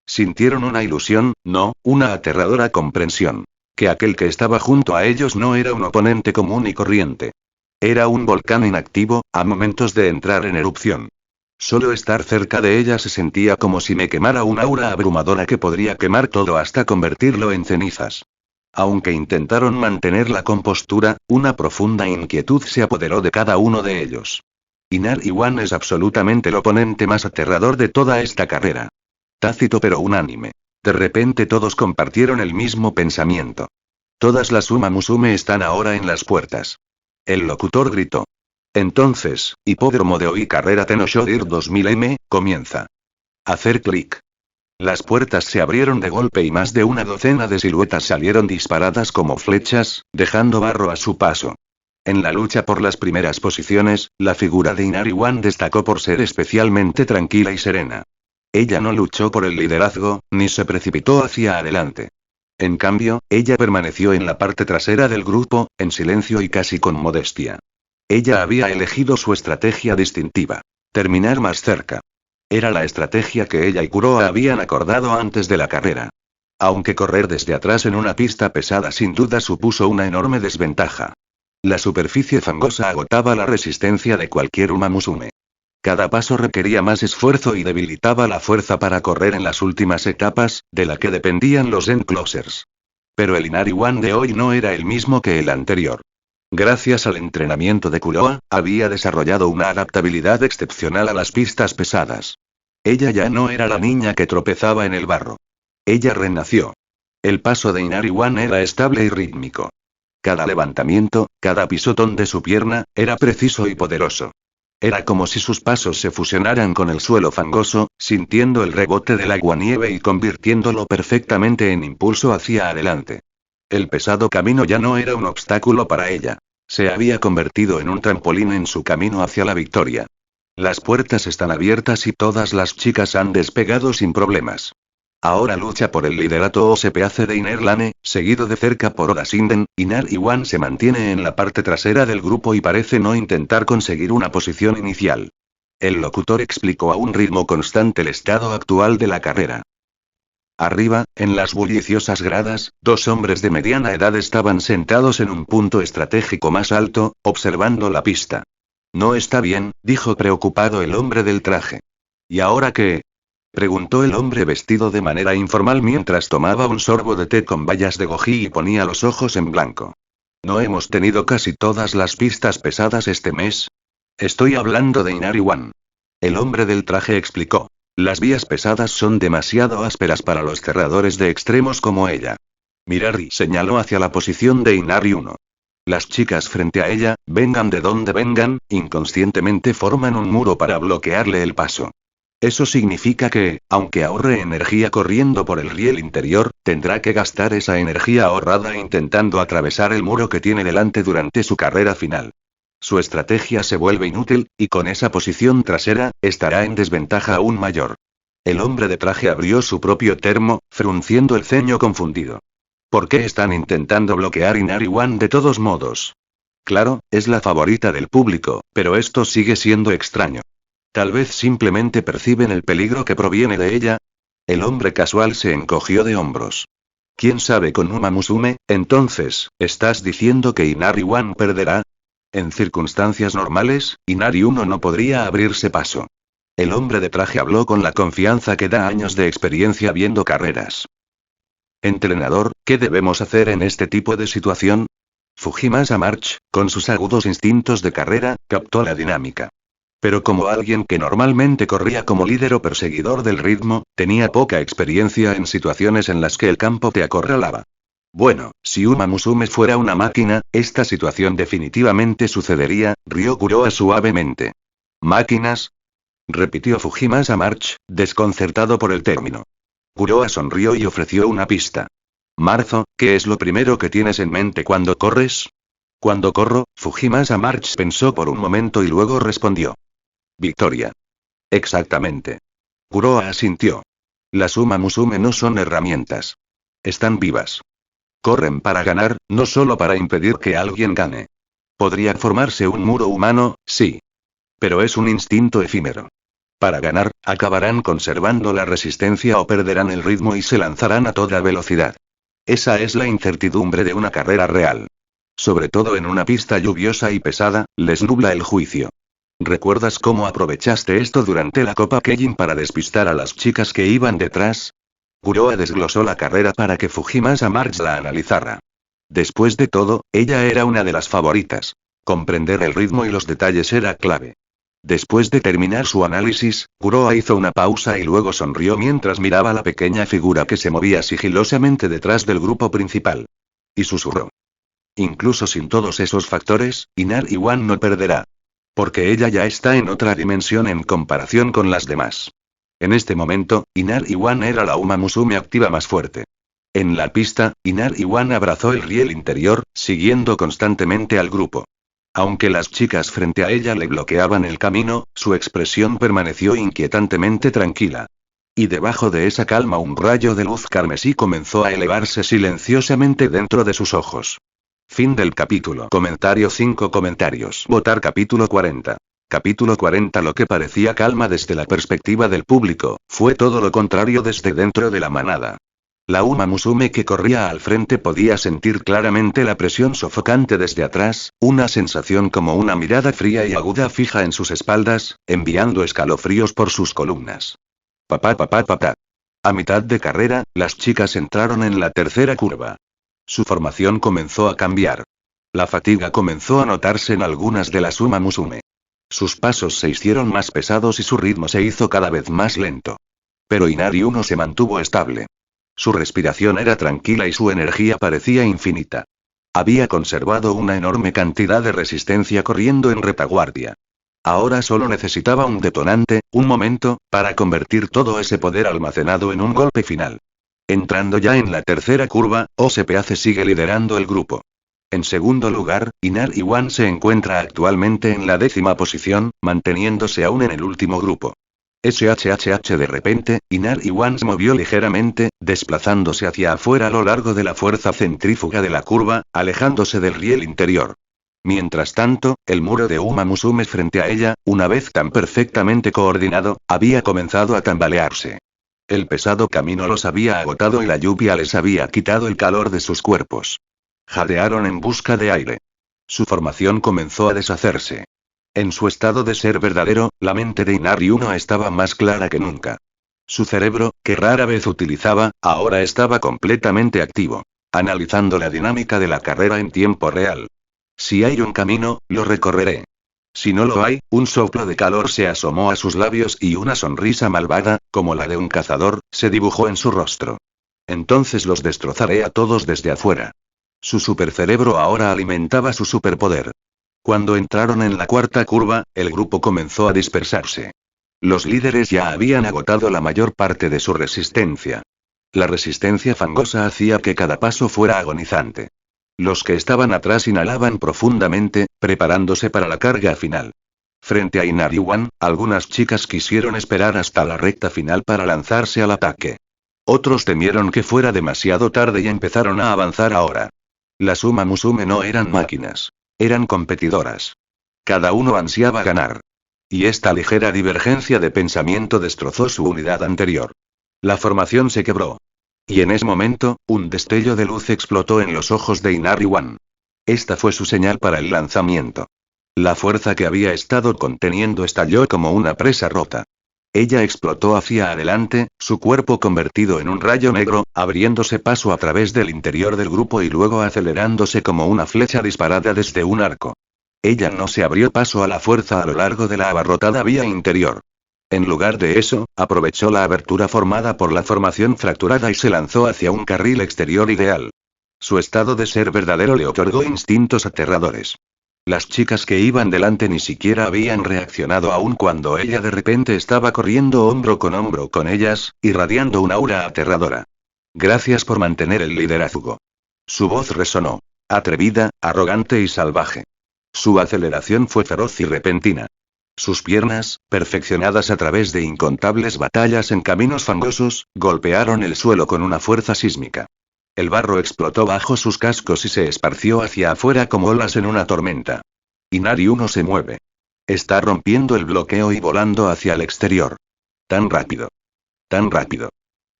Sintieron una ilusión, no, una aterradora comprensión. Que aquel que estaba junto a ellos no era un oponente común y corriente. Era un volcán inactivo, a momentos de entrar en erupción. Solo estar cerca de ella se sentía como si me quemara una aura abrumadora que podría quemar todo hasta convertirlo en cenizas. Aunque intentaron mantener la compostura, una profunda inquietud se apoderó de cada uno de ellos. Inari One es absolutamente el oponente más aterrador de toda esta carrera. Tácito pero unánime. De repente todos compartieron el mismo pensamiento. Todas las Uma Musume están ahora en las puertas. El locutor gritó. Entonces, hipódromo de Oi carrera Tenosho Dir 2000M, comienza. Hacer clic. Las puertas se abrieron de golpe y más de una docena de siluetas salieron disparadas como flechas, dejando barro a su paso. En la lucha por las primeras posiciones, la figura de Inari One destacó por ser especialmente tranquila y serena. Ella no luchó por el liderazgo, ni se precipitó hacia adelante. En cambio, ella permaneció en la parte trasera del grupo, en silencio y casi con modestia. Ella había elegido su estrategia distintiva. Terminar más cerca. Era la estrategia que ella y Kuroa habían acordado antes de la carrera. Aunque correr desde atrás en una pista pesada sin duda supuso una enorme desventaja. La superficie fangosa agotaba la resistencia de cualquier Uma Musume. Cada paso requería más esfuerzo y debilitaba la fuerza para correr en las últimas etapas, de la que dependían los enclosers. Pero el Inari One de hoy no era el mismo que el anterior. Gracias al entrenamiento de Kuroa, había desarrollado una adaptabilidad excepcional a las pistas pesadas. Ella ya no era la niña que tropezaba en el barro. Ella renació. El paso de Inari One era estable y rítmico. Cada levantamiento, cada pisotón de su pierna, era preciso y poderoso. Era como si sus pasos se fusionaran con el suelo fangoso, sintiendo el rebote del aguanieve y convirtiéndolo perfectamente en impulso hacia adelante. El pesado camino ya no era un obstáculo para ella. Se había convertido en un trampolín en su camino hacia la victoria. Las puertas están abiertas y todas las chicas han despegado sin problemas. Ahora lucha por el liderato OSPAC de Inerlane, seguido de cerca por Oda Sinden. Inari One se mantiene en la parte trasera del grupo y parece no intentar conseguir una posición inicial. El locutor explicó a un ritmo constante el estado actual de la carrera. Arriba, en las bulliciosas gradas, dos hombres de mediana edad estaban sentados en un punto estratégico más alto, observando la pista. No está bien, dijo preocupado el hombre del traje. ¿Y ahora qué? Preguntó el hombre vestido de manera informal mientras tomaba un sorbo de té con bayas de goji y ponía los ojos en blanco. ¿No hemos tenido casi todas las pistas pesadas este mes? Estoy hablando de Inari One. El hombre del traje explicó. Las vías pesadas son demasiado ásperas para los cerradores de extremos como ella. Mirari señaló hacia la posición de Inari 1. Las chicas frente a ella, vengan de donde vengan, inconscientemente forman un muro para bloquearle el paso. Eso significa que, aunque ahorre energía corriendo por el riel interior, tendrá que gastar esa energía ahorrada intentando atravesar el muro que tiene delante durante su carrera final. Su estrategia se vuelve inútil, y con esa posición trasera, estará en desventaja aún mayor. El hombre de traje abrió su propio termo, frunciendo el ceño confundido. ¿Por qué están intentando bloquear Inari One de todos modos? Claro, es la favorita del público, pero esto sigue siendo extraño. Tal vez simplemente perciben el peligro que proviene de ella. El hombre casual se encogió de hombros. ¿Quién sabe con Uma Musume? Entonces, ¿estás diciendo que Inari One perderá? En circunstancias normales, Inari 1 no podría abrirse paso. El hombre de traje habló con la confianza que da años de experiencia viendo carreras. Entrenador, ¿qué debemos hacer en este tipo de situación? Fujimasa March, con sus agudos instintos de carrera, captó la dinámica. Pero como alguien que normalmente corría como líder o perseguidor del ritmo, tenía poca experiencia en situaciones en las que el campo te acorralaba. Bueno, si Uma Musume fuera una máquina, esta situación definitivamente sucedería, rió Kuroa suavemente. ¿Máquinas? Repitió Fujimasa March, desconcertado por el término. Kuroa sonrió y ofreció una pista. Marzo, ¿qué es lo primero que tienes en mente cuando corres? Cuando corro, Fujimasa March pensó por un momento y luego respondió. Victoria. Exactamente. Kuroa asintió. Las Uma Musume no son herramientas. Están vivas. Corren para ganar, no solo para impedir que alguien gane. Podría formarse un muro humano, sí. Pero es un instinto efímero. Para ganar, acabarán conservando la resistencia o perderán el ritmo y se lanzarán a toda velocidad. Esa es la incertidumbre de una carrera real. Sobre todo en una pista lluviosa y pesada, les nubla el juicio. ¿Recuerdas cómo aprovechaste esto durante la Copa Keihin para despistar a las chicas que iban detrás? Kuroa desglosó la carrera para que Fujimasa March la analizara. Después de todo, ella era una de las favoritas. Comprender el ritmo y los detalles era clave. Después de terminar su análisis, Kuroa hizo una pausa y luego sonrió mientras miraba la pequeña figura que se movía sigilosamente detrás del grupo principal. Y susurró. Incluso sin todos esos factores, Inari One no perderá. Porque ella ya está en otra dimensión en comparación con las demás. En este momento, Inari One era la Uma Musume activa más fuerte. En la pista, Inari One abrazó el riel interior, siguiendo constantemente al grupo. Aunque las chicas frente a ella le bloqueaban el camino, su expresión permaneció inquietantemente tranquila. Y debajo de esa calma un rayo de luz carmesí comenzó a elevarse silenciosamente dentro de sus ojos. Fin del capítulo. Comentario 5 comentarios. Votar capítulo 40. Capítulo 40. Lo que parecía calma desde la perspectiva del público, fue todo lo contrario desde dentro de la manada. La Uma Musume que corría al frente podía sentir claramente la presión sofocante desde atrás, una sensación como una mirada fría y aguda fija en sus espaldas, enviando escalofríos por sus columnas. Papá. A mitad de carrera, las chicas entraron en la tercera curva. Su formación comenzó a cambiar. La fatiga comenzó a notarse en algunas de las Uma Musume. Sus pasos se hicieron más pesados y su ritmo se hizo cada vez más lento. Pero Inari 1 se mantuvo estable. Su respiración era tranquila y su energía parecía infinita. Había conservado una enorme cantidad de resistencia corriendo en retaguardia. Ahora solo necesitaba un detonante, un momento, para convertir todo ese poder almacenado en un golpe final. Entrando ya en la tercera curva, OSPAC sigue liderando el grupo. En segundo lugar, Inar Iwan se encuentra actualmente en la 10ª posición, manteniéndose aún en el último grupo. SHHH de repente, Inar Iwan se movió ligeramente, desplazándose hacia afuera a lo largo de la fuerza centrífuga de la curva, alejándose del riel interior. Mientras tanto, el muro de Uma Musume frente a ella, una vez tan perfectamente coordinado, había comenzado a tambalearse. El pesado camino los había agotado y la lluvia les había quitado el calor de sus cuerpos. Jadearon en busca de aire. Su formación comenzó a deshacerse. En su estado de ser verdadero, la mente de Inari Uno estaba más clara que nunca. Su cerebro, que rara vez utilizaba, ahora estaba completamente activo, analizando la dinámica de la carrera en tiempo real. Si hay un camino, lo recorreré. Si no lo hay, un soplo de calor se asomó a sus labios y una sonrisa malvada, como la de un cazador, se dibujó en su rostro. Entonces los destrozaré a todos desde afuera. Su supercerebro ahora alimentaba su superpoder. Cuando entraron en la cuarta curva, el grupo comenzó a dispersarse. Los líderes ya habían agotado la mayor parte de su resistencia. La resistencia fangosa hacía que cada paso fuera agonizante. Los que estaban atrás inhalaban profundamente, preparándose para la carga final. Frente a Inari One, algunas chicas quisieron esperar hasta la recta final para lanzarse al ataque. Otros temieron que fuera demasiado tarde y empezaron a avanzar ahora. Las Uma Musume no eran máquinas. Eran competidoras. Cada uno ansiaba ganar. Y esta ligera divergencia de pensamiento destrozó su unidad anterior. La formación se quebró. Y en ese momento, un destello de luz explotó en los ojos de Inari One. Esta fue su señal para el lanzamiento. La fuerza que había estado conteniendo estalló como una presa rota. Ella explotó hacia adelante, su cuerpo convertido en un rayo negro, abriéndose paso a través del interior del grupo y luego acelerándose como una flecha disparada desde un arco. Ella no se abrió paso a la fuerza a lo largo de la abarrotada vía interior. En lugar de eso, aprovechó la abertura formada por la formación fracturada y se lanzó hacia un carril exterior ideal. Su estado de ser verdadero le otorgó instintos aterradores. Las chicas que iban delante ni siquiera habían reaccionado aún cuando ella de repente estaba corriendo hombro con ellas, irradiando un aura aterradora. Gracias por mantener el liderazgo. Su voz resonó. Atrevida, arrogante y salvaje. Su aceleración fue feroz y repentina. Sus piernas, perfeccionadas a través de incontables batallas en caminos fangosos, golpearon el suelo con una fuerza sísmica. El barro explotó bajo sus cascos y se esparció hacia afuera como olas en una tormenta. Inari Uno se mueve. Está rompiendo el bloqueo y volando hacia el exterior. Tan rápido. Tan rápido.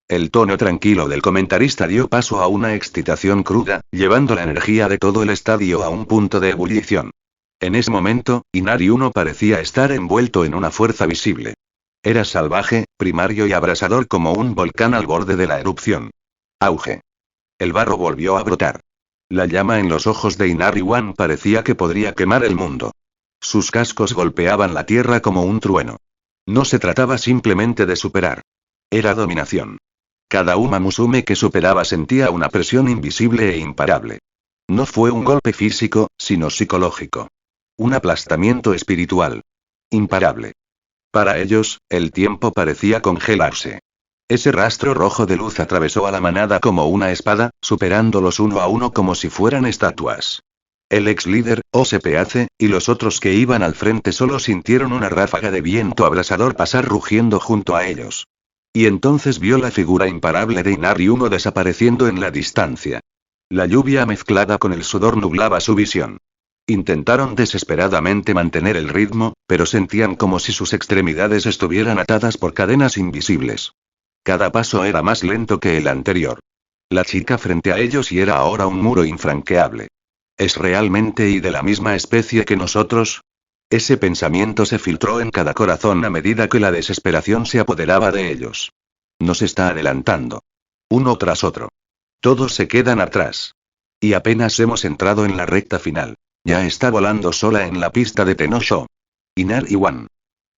El tono tranquilo del comentarista dio paso a una excitación cruda, llevando la energía de todo el estadio a un punto de ebullición. En ese momento, Inari Uno parecía estar envuelto en una fuerza visible. Era salvaje, primario y abrasador como un volcán al borde de la erupción. Auge. El barro volvió a brotar. La llama en los ojos de Inari One parecía que podría quemar el mundo. Sus cascos golpeaban la tierra como un trueno. No se trataba simplemente de superar. Era dominación. Cada Uma Musume que superaba sentía una presión invisible e imparable. No fue un golpe físico, sino psicológico. Un aplastamiento espiritual. Imparable. Para ellos, el tiempo parecía congelarse. Ese rastro rojo de luz atravesó a la manada como una espada, superándolos uno a uno como si fueran estatuas. El ex líder, OSPAC, y los otros que iban al frente solo sintieron una ráfaga de viento abrasador pasar rugiendo junto a ellos. Y entonces vio la figura imparable de Inari Uno desapareciendo en la distancia. La lluvia mezclada con el sudor nublaba su visión. Intentaron desesperadamente mantener el ritmo, pero sentían como si sus extremidades estuvieran atadas por cadenas invisibles. Cada paso era más lento que el anterior. La chica frente a ellos y era ahora un muro infranqueable. ¿Es realmente y de la misma especie que nosotros? Ese pensamiento se filtró en cada corazón a medida que la desesperación se apoderaba de ellos. Nos está adelantando. Uno tras otro. Todos se quedan atrás. Y apenas hemos entrado en la recta final. Ya está volando sola en la pista de Tenosho. Inari One.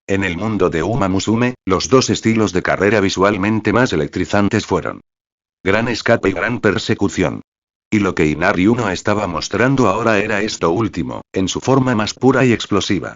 En el mundo de Uma Musume, los dos estilos de carrera visualmente más electrizantes fueron Gran escape y gran persecución. Y lo que Inari Uno estaba mostrando ahora era esto último, en su forma más pura y explosiva.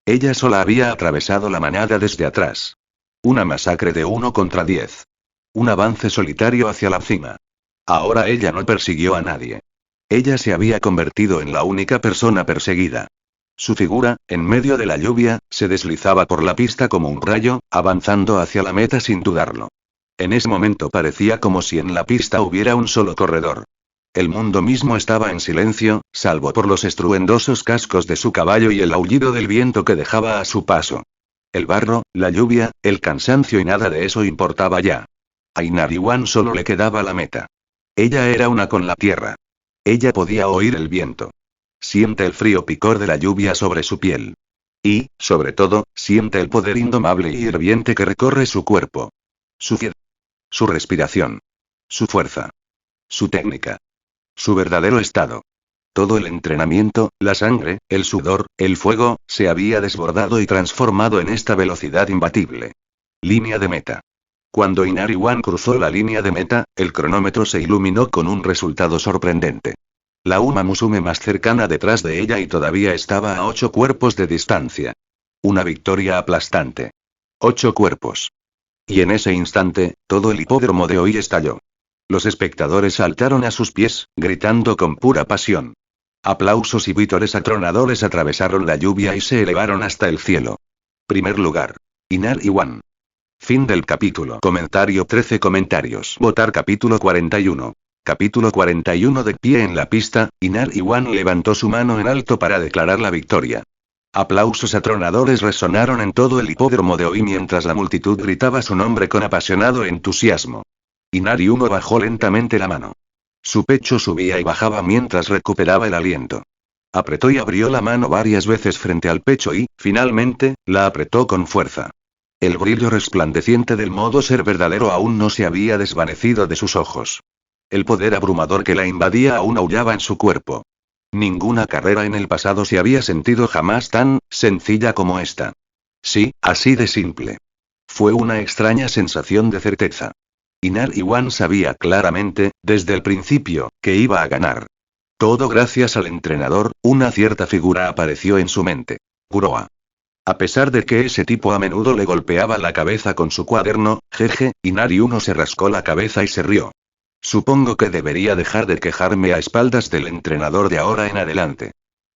Ella sola había atravesado la manada desde atrás. Una masacre de 1 contra 10. Un avance solitario hacia la cima. Ahora ella no persiguió a nadie. Ella se había convertido en la única persona perseguida. Su figura, en medio de la lluvia, se deslizaba por la pista como un rayo, avanzando hacia la meta sin dudarlo. En ese momento parecía como si en la pista hubiera un solo corredor. El mundo mismo estaba en silencio, salvo por los estruendosos cascos de su caballo y el aullido del viento que dejaba a su paso. El barro, la lluvia, el cansancio y nada de eso importaba ya. A Inari One solo le quedaba la meta. Ella era una con la tierra. Ella podía oír el viento. Siente el frío picor de la lluvia sobre su piel. Y, sobre todo, siente el poder indomable y hirviente que recorre su cuerpo. Su respiración. Su fuerza. Su técnica. Su verdadero estado. Todo el entrenamiento, la sangre, el sudor, el fuego, se había desbordado y transformado en esta velocidad imbatible. Línea de meta. Cuando Inari One cruzó la línea de meta, el cronómetro se iluminó con un resultado sorprendente. La Uma Musume más cercana detrás de ella y todavía estaba a 8 cuerpos de distancia. Una victoria aplastante. 8 cuerpos. Y en ese instante, todo el hipódromo de Oi estalló. Los espectadores saltaron a sus pies, gritando con pura pasión. Aplausos y vítores atronadores atravesaron la lluvia y se elevaron hasta el cielo. Primer lugar. Inari One. Fin del capítulo. Comentario 13 comentarios. Votar capítulo 41. Capítulo 41. De pie en la pista, Inari One levantó su mano en alto para declarar la victoria. Aplausos atronadores resonaron en todo el hipódromo de Oi mientras la multitud gritaba su nombre con apasionado entusiasmo. Inari Uno bajó lentamente la mano. Su pecho subía y bajaba mientras recuperaba el aliento. Apretó y abrió la mano varias veces frente al pecho y, finalmente, la apretó con fuerza. El brillo resplandeciente del modo ser verdadero aún no se había desvanecido de sus ojos. El poder abrumador que la invadía aún aullaba en su cuerpo. Ninguna carrera en el pasado se había sentido jamás tan sencilla como esta. Sí, así de simple. Fue una extraña sensación de certeza. Inari One sabía claramente, desde el principio, que iba a ganar. Todo gracias al entrenador, una cierta figura apareció en su mente. Kuroa. A pesar de que ese tipo a menudo le golpeaba la cabeza con su cuaderno, jeje, Inari Uno se rascó la cabeza y se rió. Supongo que debería dejar de quejarme a espaldas del entrenador de ahora en adelante.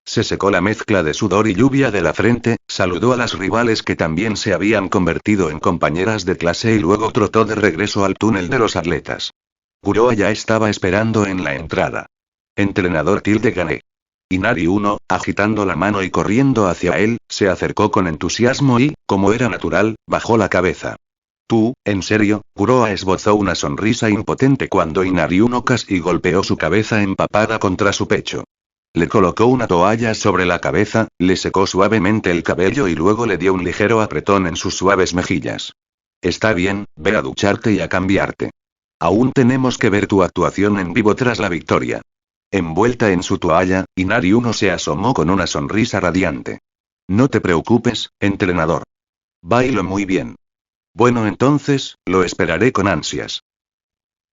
Se secó la mezcla de sudor y lluvia de la frente, saludó a las rivales que también se habían convertido en compañeras de clase y luego trotó de regreso al túnel de los atletas. Kuroa ya estaba esperando en la entrada. Entrenador Gané. Inari Uno, agitando la mano y corriendo hacia él, se acercó con entusiasmo y, como era natural, bajó la cabeza. ¿Tú, en serio? Kuroa esbozó una sonrisa impotente cuando Inari Uno casi golpeó su cabeza empapada contra su pecho. Le colocó una toalla sobre la cabeza, le secó suavemente el cabello y luego le dio un ligero apretón en sus suaves mejillas. Está bien, ve a ducharte y a cambiarte. Aún tenemos que ver tu actuación en vivo tras la victoria. Envuelta en su toalla, Inari Uno se asomó con una sonrisa radiante. No te preocupes, entrenador. Bailo muy bien. Bueno, entonces, lo esperaré con ansias.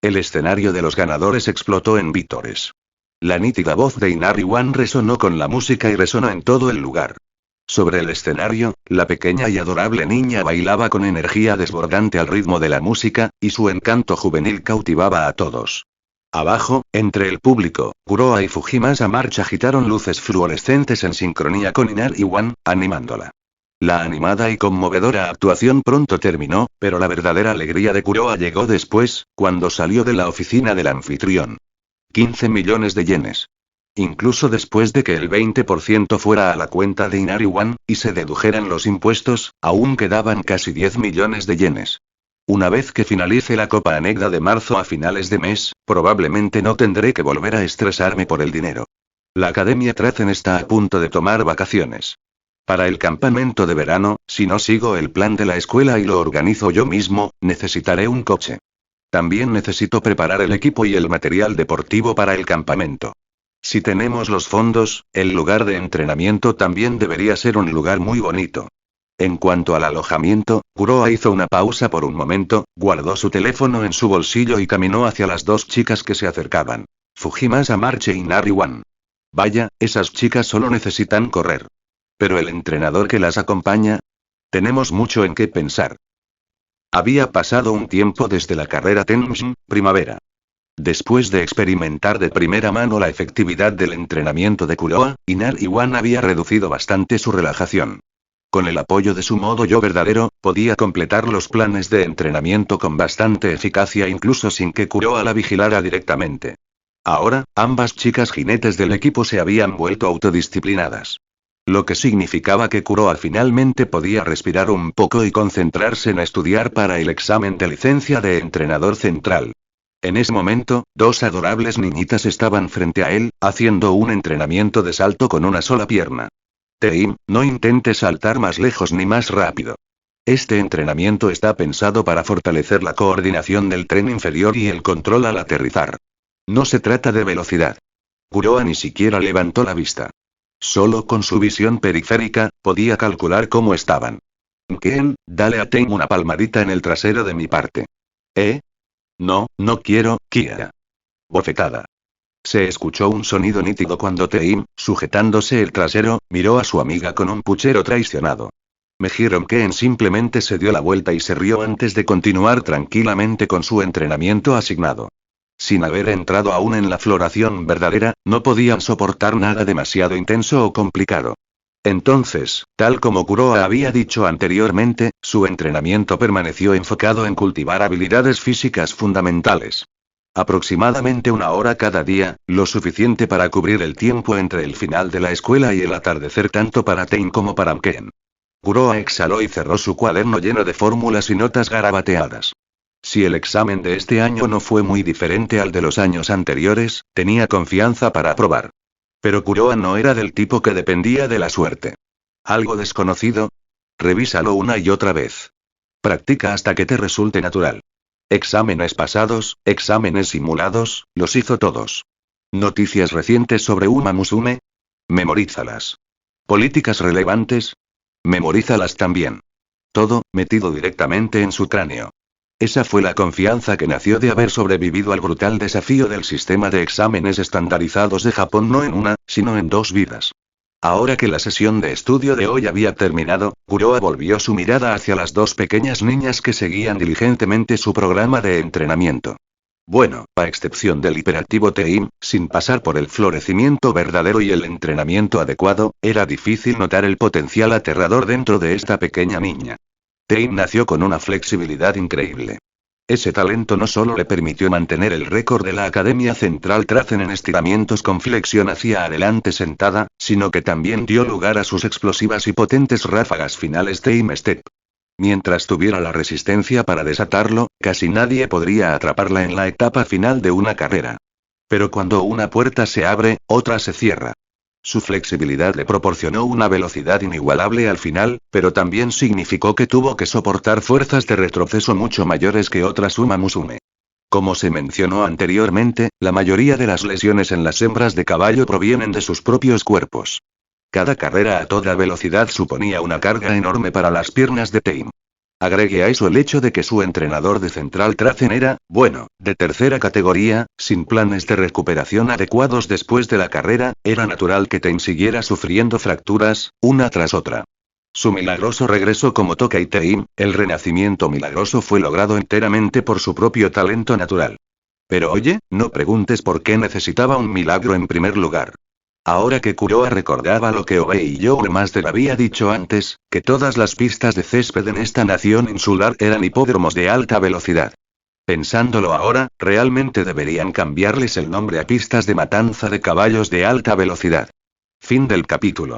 El escenario de los ganadores explotó en vítores. La nítida voz de Inari One resonó con la música y resonó en todo el lugar. Sobre el escenario, la pequeña y adorable niña bailaba con energía desbordante al ritmo de la música, y su encanto juvenil cautivaba a todos. Abajo, entre el público, Kuroa y Fujimasa March agitaron luces fluorescentes en sincronía con Inari One, animándola. La animada y conmovedora actuación pronto terminó, pero la verdadera alegría de Kuroa llegó después, cuando salió de la oficina del anfitrión. 15 millones de yenes. Incluso después de que el 20% fuera a la cuenta de Inari One, y se dedujeran los impuestos, aún quedaban casi 10 millones de yenes. Una vez que finalice la Copa Anexa de marzo a finales de mes, probablemente no tendré que volver a estresarme por el dinero. La Academia Trazen está a punto de tomar vacaciones. Para el campamento de verano, si no sigo el plan de la escuela y lo organizo yo mismo, necesitaré un coche. También necesito preparar el equipo y el material deportivo para el campamento. Si tenemos los fondos, el lugar de entrenamiento también debería ser un lugar muy bonito. En cuanto al alojamiento, Kuroa hizo una pausa por un momento, guardó su teléfono en su bolsillo y caminó hacia las dos chicas que se acercaban. Fujimasa Marche y Nariwan. Vaya, esas chicas solo necesitan correr. Pero el entrenador que las acompaña. Tenemos mucho en qué pensar. Había pasado un tiempo desde la carrera Tenshin, primavera. Después de experimentar de primera mano la efectividad del entrenamiento de Kuroa, Inari-wan había reducido bastante su relajación. Con el apoyo de su modo yo verdadero, podía completar los planes de entrenamiento con bastante eficacia incluso sin que Kuroa la vigilara directamente. Ahora, ambas chicas jinetes del equipo se habían vuelto autodisciplinadas. Lo que significaba que Kuroa finalmente podía respirar un poco y concentrarse en estudiar para el examen de licencia de entrenador central. En ese momento, dos adorables niñitas estaban frente a él, haciendo un entrenamiento de salto con una sola pierna. Teim, no intentes saltar más lejos ni más rápido. Este entrenamiento está pensado para fortalecer la coordinación del tren inferior y el control al aterrizar. No se trata de velocidad. Kuroa ni siquiera levantó la vista. Solo con su visión periférica, podía calcular cómo estaban. Ken, dale a Teim una palmadita en el trasero de mi parte. ¿Eh? No, no quiero, Kiara. Bofetada. Se escuchó un sonido nítido cuando Teim, sujetándose el trasero, miró a su amiga con un puchero traicionado. Mejiron Ken simplemente se dio la vuelta y se rió antes de continuar tranquilamente con su entrenamiento asignado. Sin haber entrado aún en la floración verdadera, no podían soportar nada demasiado intenso o complicado. Entonces, tal como Kuroa había dicho anteriormente, su entrenamiento permaneció enfocado en cultivar habilidades físicas fundamentales. Aproximadamente una hora cada día, lo suficiente para cubrir el tiempo entre el final de la escuela y el atardecer tanto para Teim como para Ken. Kuroa exhaló y cerró su cuaderno lleno de fórmulas y notas garabateadas. Si el examen de este año no fue muy diferente al de los años anteriores, tenía confianza para aprobar. Pero Kuroa no era del tipo que dependía de la suerte. ¿Algo desconocido? Revísalo una y otra vez. Practica hasta que te resulte natural. Exámenes pasados, exámenes simulados, los hizo todos. Noticias recientes sobre Uma Musume. Memorízalas. Políticas relevantes. Memorízalas también. Todo, metido directamente en su cráneo. Esa fue la confianza que nació de haber sobrevivido al brutal desafío del sistema de exámenes estandarizados de Japón no en una, sino en dos vidas. Ahora que la sesión de estudio de hoy había terminado, Kuroa volvió su mirada hacia las dos pequeñas niñas que seguían diligentemente su programa de entrenamiento. Bueno, a excepción del hiperactivo Teim, sin pasar por el florecimiento verdadero y el entrenamiento adecuado, era difícil notar el potencial aterrador dentro de esta pequeña niña. Teim nació con una flexibilidad increíble. Ese talento no solo le permitió mantener el récord de la Academia Central Tracen en estiramientos con flexión hacia adelante sentada, sino que también dio lugar a sus explosivas y potentes ráfagas finales Teim Step. Mientras tuviera la resistencia para desatarlo, casi nadie podría atraparla en la etapa final de una carrera. Pero cuando una puerta se abre, otra se cierra. Su flexibilidad le proporcionó una velocidad inigualable al final, pero también significó que tuvo que soportar fuerzas de retroceso mucho mayores que otras Uma Musume. Como se mencionó anteriormente, la mayoría de las lesiones en las hembras de caballo provienen de sus propios cuerpos. Cada carrera a toda velocidad suponía una carga enorme para las piernas de Teim. Agregue a eso el hecho de que su entrenador de Central Tracen era, bueno, de tercera categoría, sin planes de recuperación adecuados después de la carrera, era natural que Teim siguiera sufriendo fracturas, una tras otra. Su milagroso regreso como Tokai Teim, el renacimiento milagroso fue logrado enteramente por su propio talento natural. Pero oye, no preguntes por qué necesitaba un milagro en primer lugar. Ahora que Kuroa recordaba lo que Obei Youre Master había dicho antes, que todas las pistas de césped en esta nación insular eran hipódromos de alta velocidad. Pensándolo ahora, realmente deberían cambiarles el nombre a pistas de matanza de caballos de alta velocidad. Fin del capítulo.